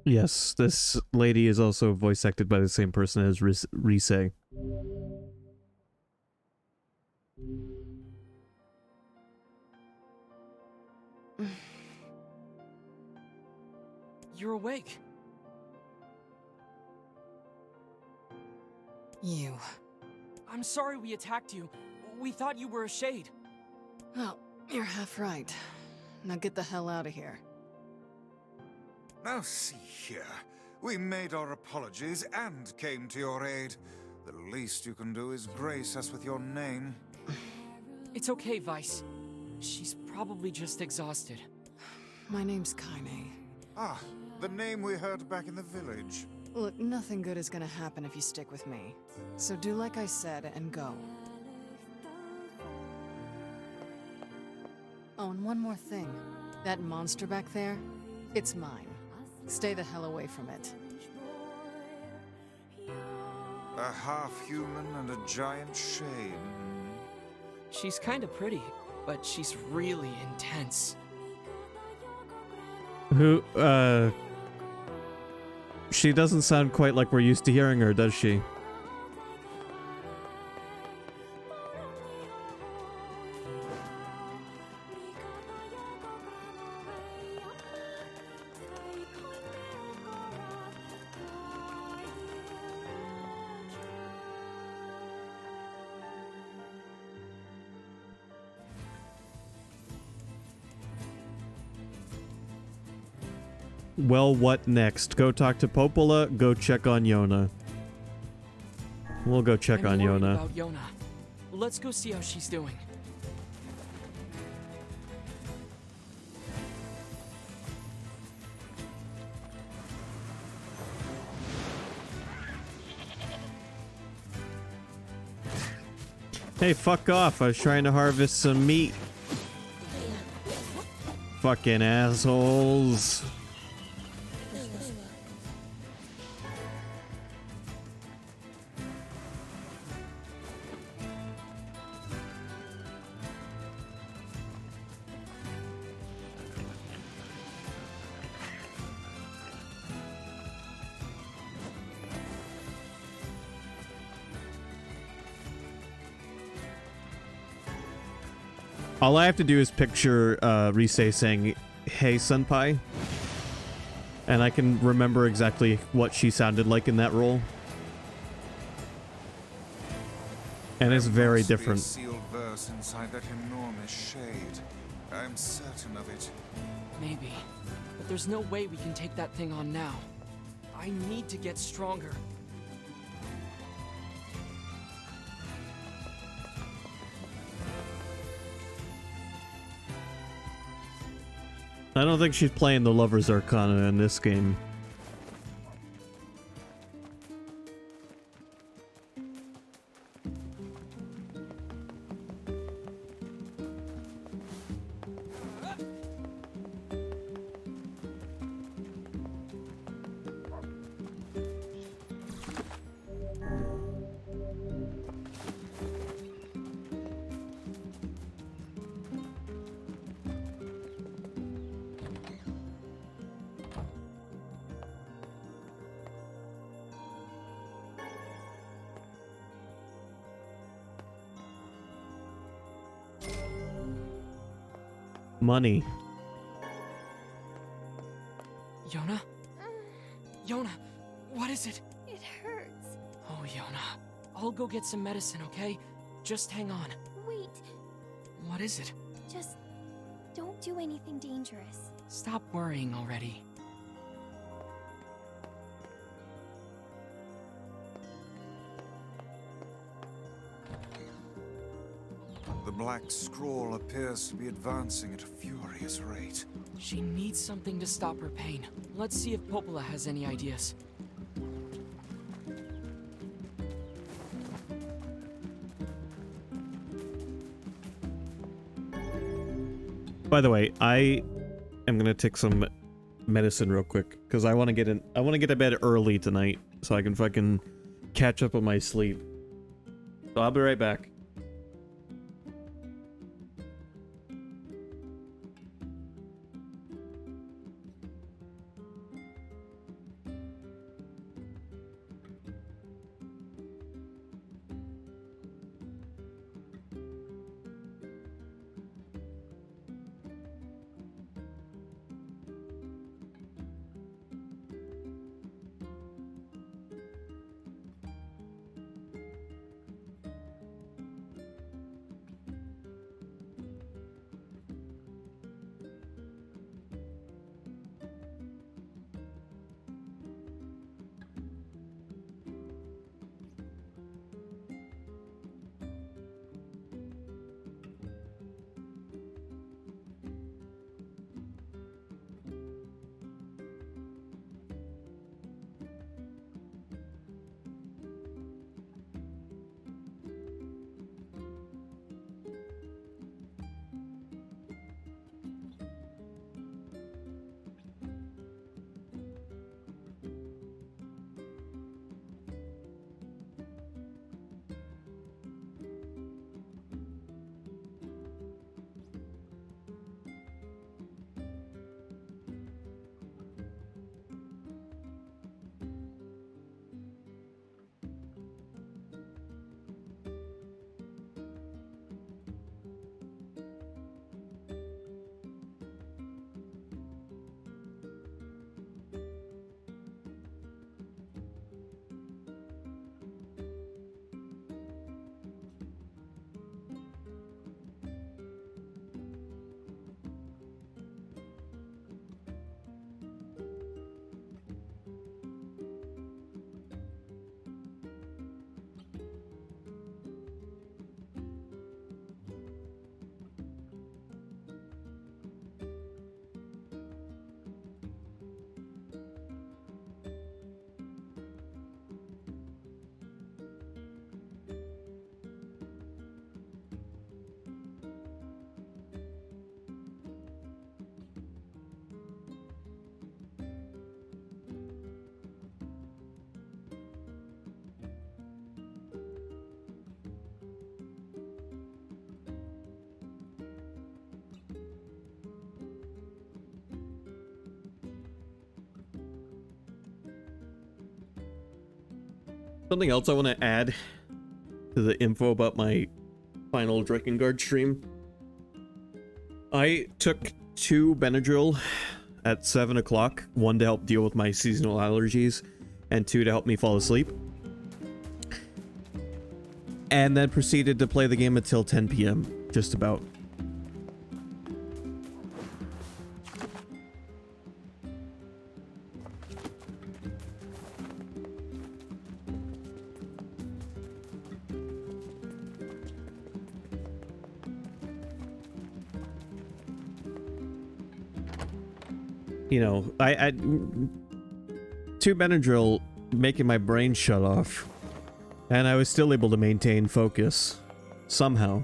Yes, this lady is also voice acted by the same person as Rise. You're awake. You. I'm sorry we attacked you. We thought you were a shade. Well, you're half right. Now get the hell out of here. Now see here. We made our apologies and came to your aid. The least you can do is grace us with your name. It's okay, Vice. She's probably just exhausted. My name's Kaine. Ah, the name we heard back in the village. Look, nothing good is gonna happen if you stick with me. So do like I said and go. Oh, and one more thing. That monster back there, it's mine. Stay the hell away from it. A half-human and a giant shade. She's kinda pretty, but she's really intense. Who, she doesn't sound quite like we're used to hearing her, does she? Well, what next? Go talk to Popola, go check on Yona. We'll go check on I'm worried Yona. about Yona. Let's go see how she's doing. Hey, fuck off. I was trying to harvest some meat. Fucking assholes. All I have to do is picture Rise saying, "Hey, Senpai," and I can remember exactly what she sounded like in that role. And it's very different. There must be a sealed verse inside that enormous shade. I'm certain of it. Maybe. But there's no way we can take that thing on now. I need to get stronger. I don't think she's playing the Lover's Arcana in this game. Money. Yona? Yona, what is it? It hurts. Oh, Yona. I'll go get some medicine, okay? Just hang on. Wait, What is it? just don't do anything dangerous. Stop worrying already. The Black Scroll appears to be advancing at a furious rate. She needs something to stop her pain. Let's see if Popola has any ideas. By the way, I am gonna take some medicine real quick because I want to get in. I want to get to bed early tonight so I can fucking catch up on my sleep. So I'll be right back. Something else I want to add to the info about my final Drakengard stream. I took 2 Benadryl at 7 o'clock, 1 to help deal with my seasonal allergies, and 2 to help me fall asleep. And then proceeded to play the game until 10 p.m., just about. you know, I 2 Benadryl making my brain shut off, and I was still able to maintain focus somehow.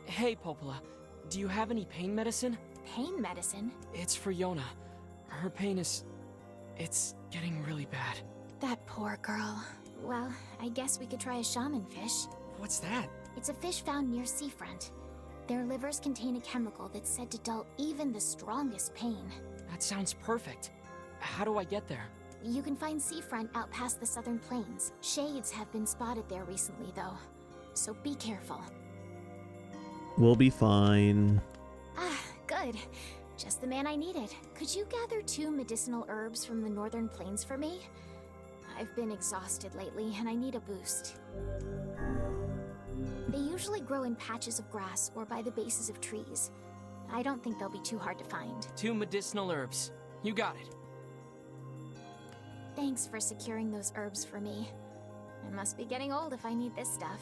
Hey, Popola, do you have any pain medicine? Pain medicine? It's for Yona. Her pain is... it's getting really bad. That poor girl. Well, I guess we could try a shaman fish. What's that? It's a fish found near seafront. Their livers contain a chemical that's said to dull even the strongest pain. That sounds perfect. How do I get there? You can find seafront out past the southern plains. Shades have been spotted there recently, though. So be careful. We'll be fine. Ah, good. Just the man I needed. Could you gather 2 medicinal herbs from the northern plains for me? I've been exhausted lately, and I need a boost. They usually grow in patches of grass or by the bases of trees. I don't think they'll be too hard to find. 2 medicinal herbs. You got it. Thanks for securing those herbs for me. I must be getting old if I need this stuff.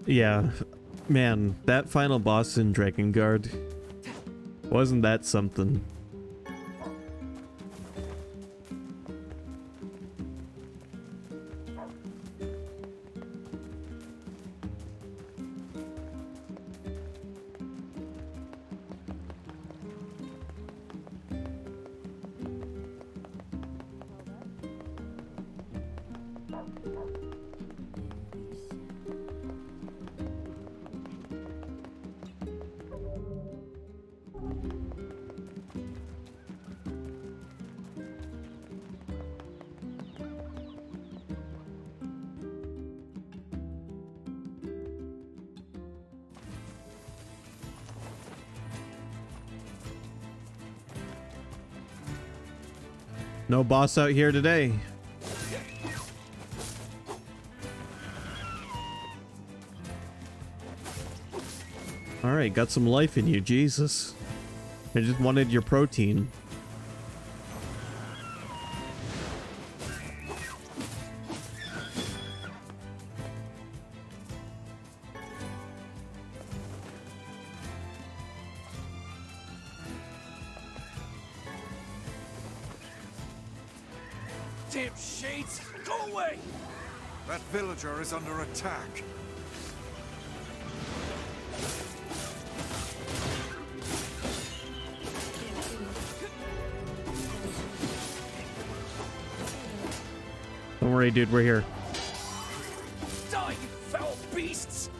Yeah, man, that final boss in Drakengard, wasn't that something? No boss out here today. Alright, got some life in you, Jesus. I just wanted your protein. Damn shades! Go away! That villager is under attack. Don't worry, dude, we're here. Die, you foul beasts!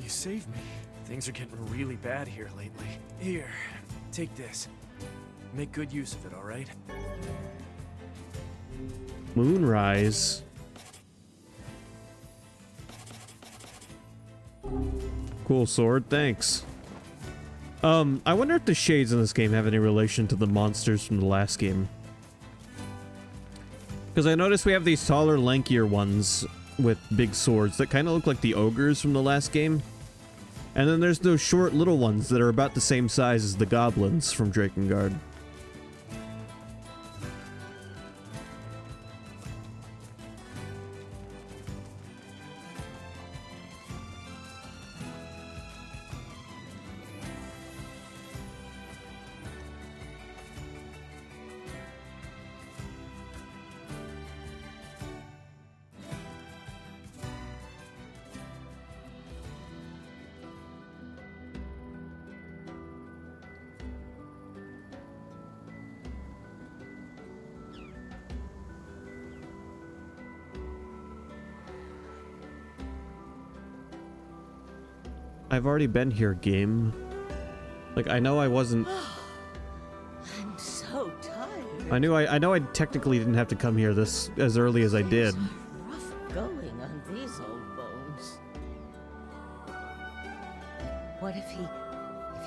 You saved me. Things are getting really bad here lately. Here, take this. Make good use of it, all right? Moonrise. Cool sword, thanks. I wonder if the shades in this game have any relation to the monsters from the last game. Because I noticed we have these taller, lankier ones with big swords that kind of look like the ogres from the last game. And then there's those short little ones that are about the same size as the goblins from Drakengard. I've already been here, game. Like, I know I wasn't... I'm so tired. I know I technically didn't have to come here this as early as I did. Rough going on these old bones. What if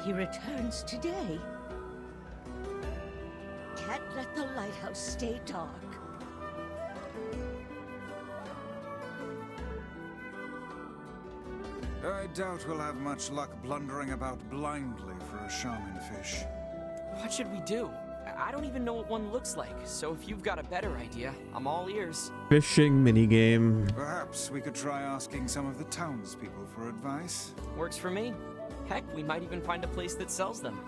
he returns today? Can't let the lighthouse stay dark. I doubt we'll have much luck blundering about blindly for a shaman fish. What should we do? I don't even know what one looks like, so if you've got a better idea, I'm all ears. Fishing minigame. Perhaps we could try asking some of the townspeople for advice. Works for me. Heck, we might even find a place that sells them.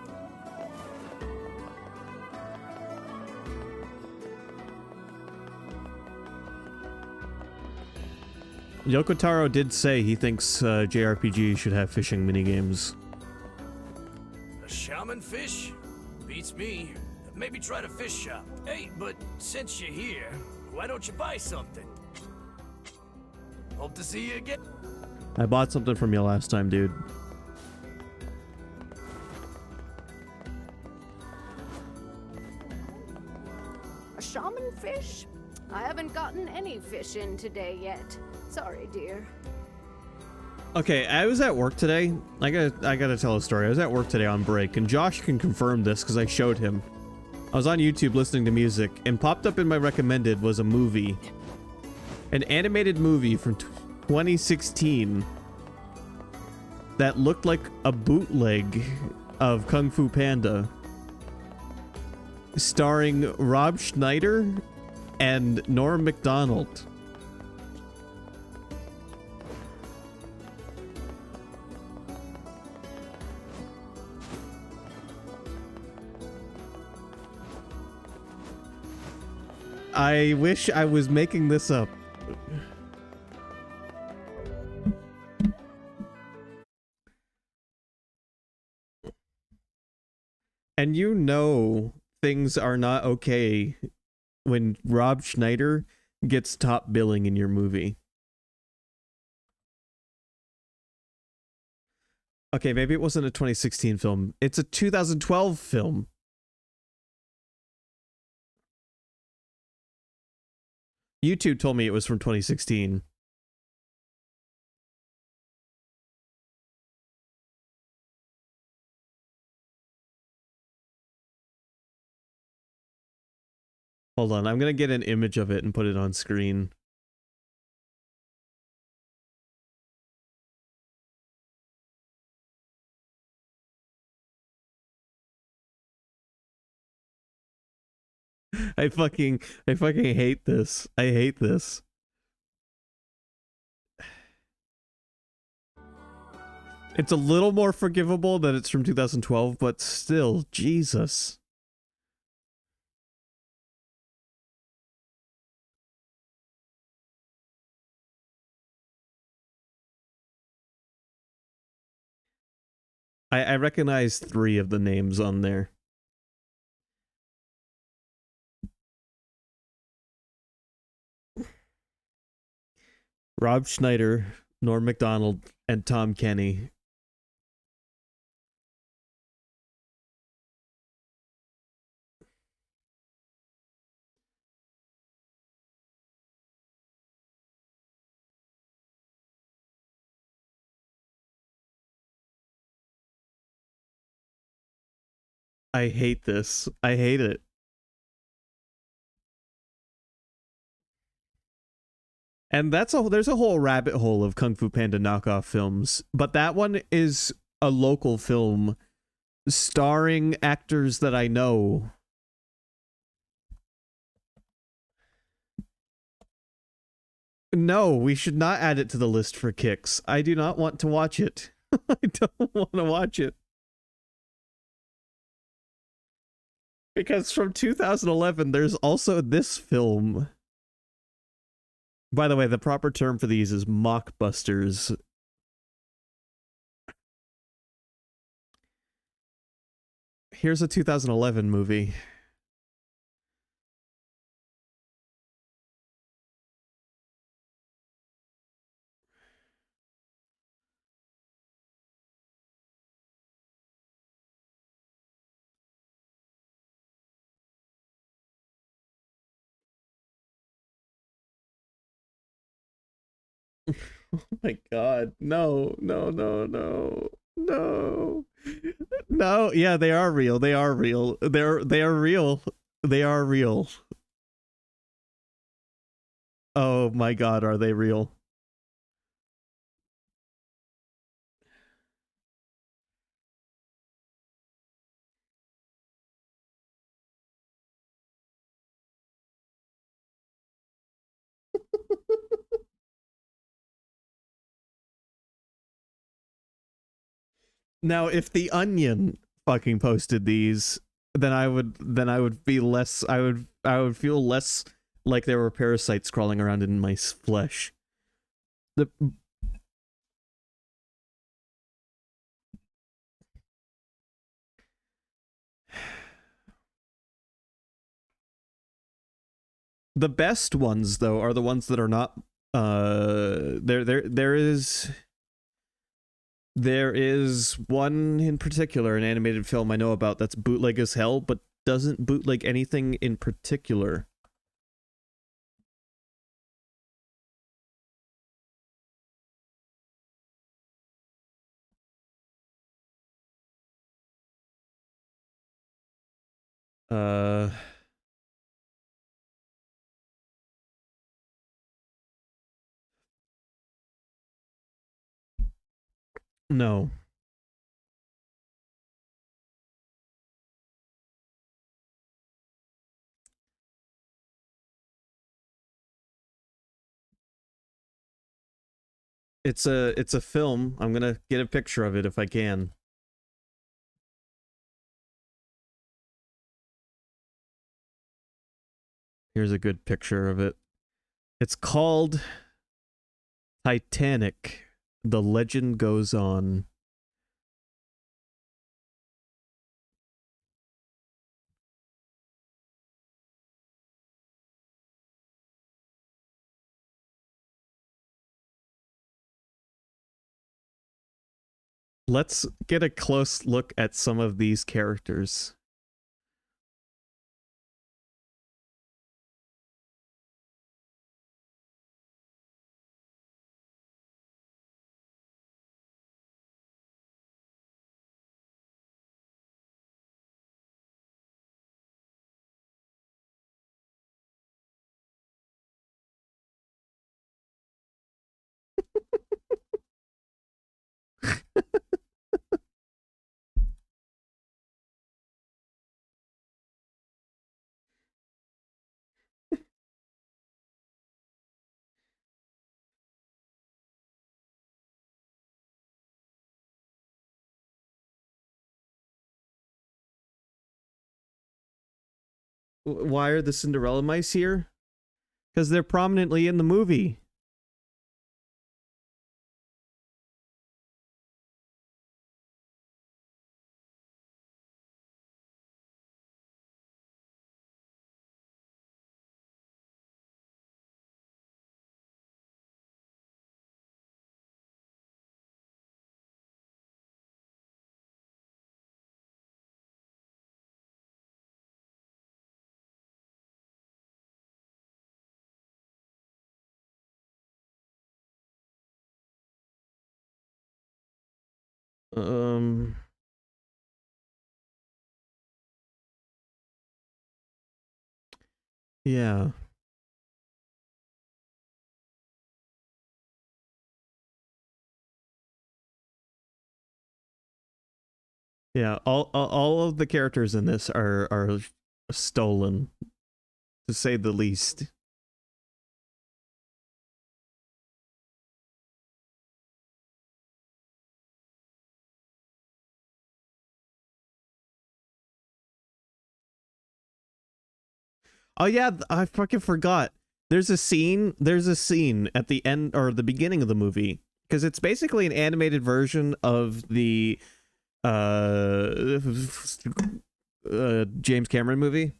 Yokotaro did say he thinks JRPG should have fishing minigames. A shaman fish? Beats me. Maybe try the fish shop. Hey, but since you're here, why don't you buy something? Hope to see you again. I bought something from you last time, dude. A shaman fish? I haven't gotten any fish in today yet. Sorry, dear. Okay, I was at work today. I gotta tell a story. I was at work today on break, and Josh can confirm this because I showed him. I was on YouTube listening to music, and popped up in my recommended was a movie. An animated movie from 2016 that looked like a bootleg of Kung Fu Panda. Starring Rob Schneider and Norm Macdonald. I wish I was making this up. And you know things are not okay when Rob Schneider gets top billing in your movie. Okay, maybe it wasn't a 2016 film. It's a 2012 film. YouTube told me it was from 2016. Hold on, I'm gonna get an image of it and put it on screen. I fucking hate this. I hate this. It's a little more forgivable that it's from 2012, but still, Jesus. I recognize 3 of the names on there. Rob Schneider, Norm Macdonald, and Tom Kenny. I hate this. I hate it. And there's a whole rabbit hole of Kung Fu Panda knockoff films, but that one is a local film starring actors that I know. No, we should not add it to the list for kicks. I do not want to watch it. I don't want to watch it. Because from 2011, there's also this film. By the way, the proper term for these is mockbusters. Here's a 2011 movie. Oh my god. No, no, no, no. No. No, yeah, they are real. They are real. They are real. They are real. Oh my god, are they real? Now, if the Onion fucking posted these, then I would be less I would feel less like there were parasites crawling around in my flesh. The the best ones though are the ones that are not there is one in particular, an animated film I know about that's bootleg as hell, but doesn't bootleg anything in particular. Uh, no. It's a film. I'm gonna get a picture of it if I can. Here's a good picture of it. It's called Titanic. The Legend Goes On. Let's get a close look at some of these characters. Why are the Cinderella mice here? Because they're prominently in the movie. Um... Yeah. Yeah, all of the characters in this are stolen, to say the least. Oh yeah, I fucking forgot. There's a scene at the end or the beginning of the movie, because it's basically an animated version of the James Cameron movie.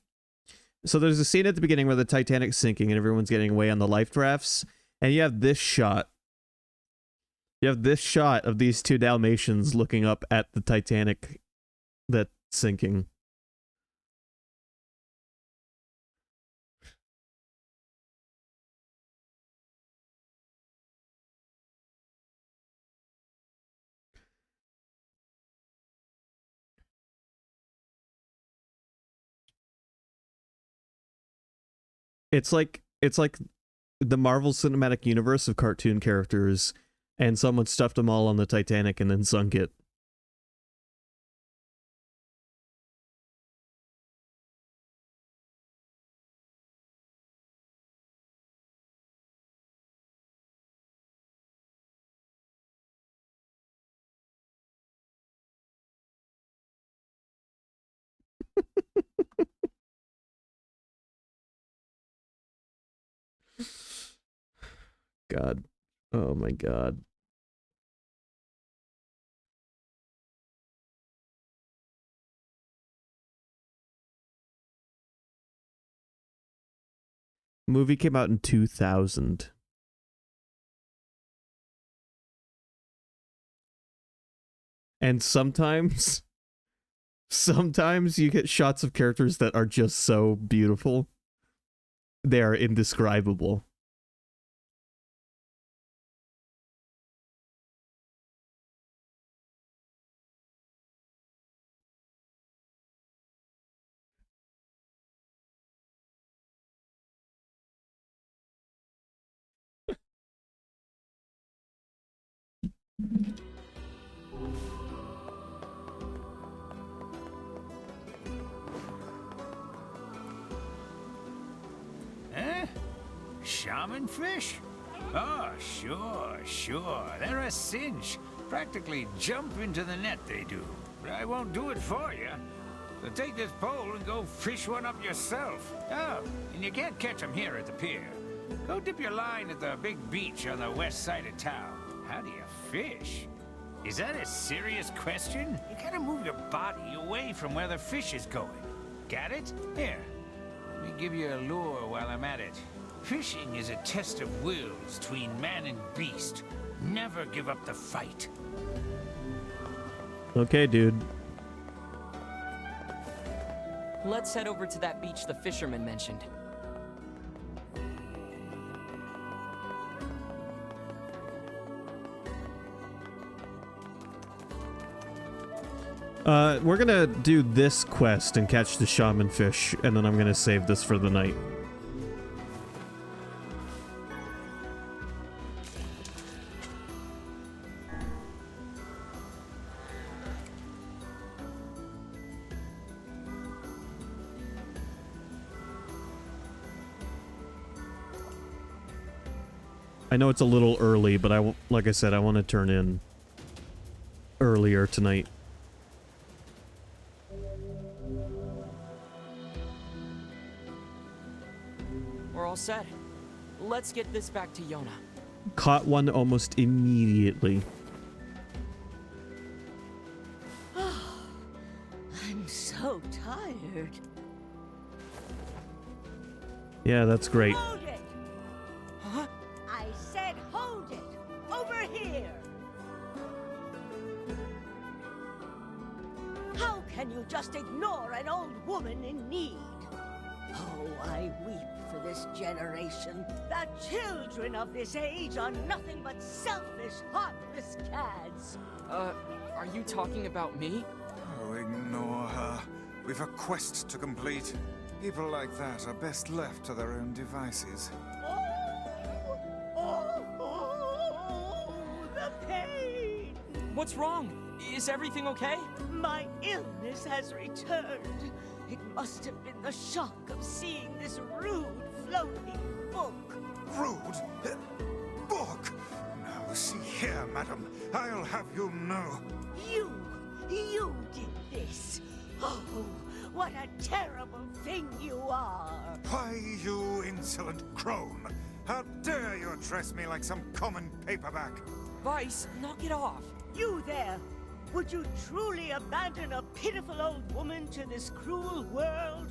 So there's a scene at the beginning where the Titanic's sinking and everyone's getting away on the life rafts, and you have this shot. You have this shot of these two Dalmatians looking up at the Titanic that's sinking. It's like the Marvel Cinematic Universe of cartoon characters, and someone stuffed them all on the Titanic and then sunk it. God. Oh my god. Movie came out in 2000. And sometimes you get shots of characters that are just so beautiful. They are indescribable. Eh? Shaman fish? Oh, sure. They're a cinch. Practically jump into the net, they do. But I won't do it for you. So take this pole and go fish one up yourself. Oh, and you can't catch them here at the pier. Go dip your line at the big beach on the west side of town. How do you fish? Is that a serious question? You gotta move your body away from where the fish is going. Got it? Here, let me give you a lure while I'm at it. Fishing is a test of wills between man and beast. Never give up the fight. Okay, dude. Let's head over to that beach the fisherman mentioned. We're gonna do this quest and catch the shaman fish, and then I'm gonna save this for the night. I know it's a little early, but like I said, I want to turn in earlier tonight. We're all set. Let's get this back to Yona. Caught one almost immediately. I'm so tired. Yeah, that's great. Hold it! Huh? I said hold it! Over here! How can you just ignore an old woman in need? Oh, I weep for this generation. The children of this age are nothing but selfish, heartless cads. Are you talking about me? Oh, ignore her. We've a quest to complete. People like that are best left to their own devices. Oh, the pain! What's wrong? Is everything okay? My illness has returned. It must have been the shock of seeing this rude, floating book. Rude? Book? Now, see here, madam. I'll have you know. You did this. Oh, what a terrible thing you are. Why, you insolent crone! How dare you address me like some common paperback? Vice, knock it off. You there! Would you truly abandon a pitiful old woman to this cruel world?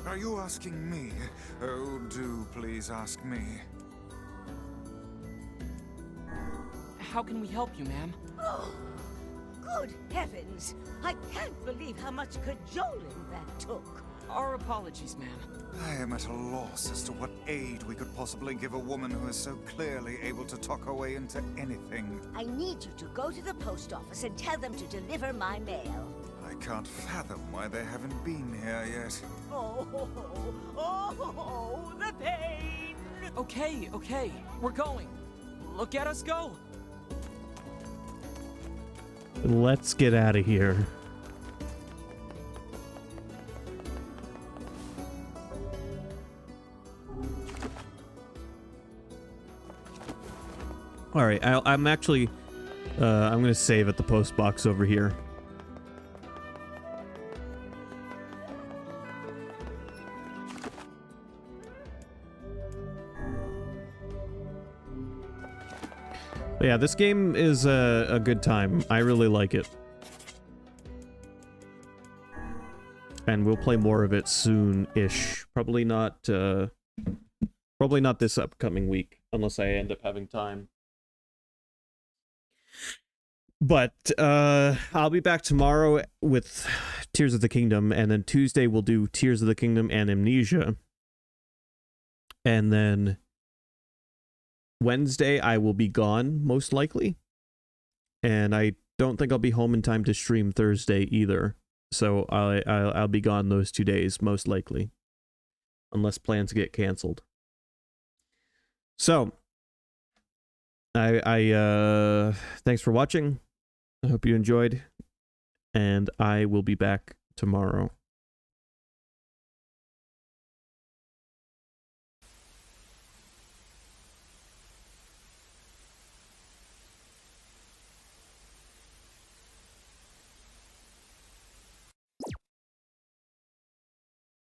Are you asking me? Oh, do please ask me. How can we help you, ma'am? Oh, good heavens! I can't believe how much cajoling that took. Our apologies, ma'am. I am at a loss as to what aid we could possibly give a woman who is so clearly able to talk her way into anything. I need you to go to the post office and tell them to deliver my mail. I can't fathom why they haven't been here yet. Oh, Oh, the pain! Okay, okay, we're going. Look at us go. Let's get out of here. All right, I'm actually, I'm gonna save at the post box over here. But yeah, this game is a good time. I really like it. And we'll play more of it soon-ish. Probably not this upcoming week, unless I end up having time. But I'll be back tomorrow with Tears of the Kingdom, and then Tuesday we'll do Tears of the Kingdom and Amnesia. And then Wednesday I will be gone, most likely. And I don't think I'll be home in time to stream Thursday either. So I'll be gone those 2 days, most likely. Unless plans get canceled. So, thanks for watching. I hope you enjoyed. And I will be back tomorrow.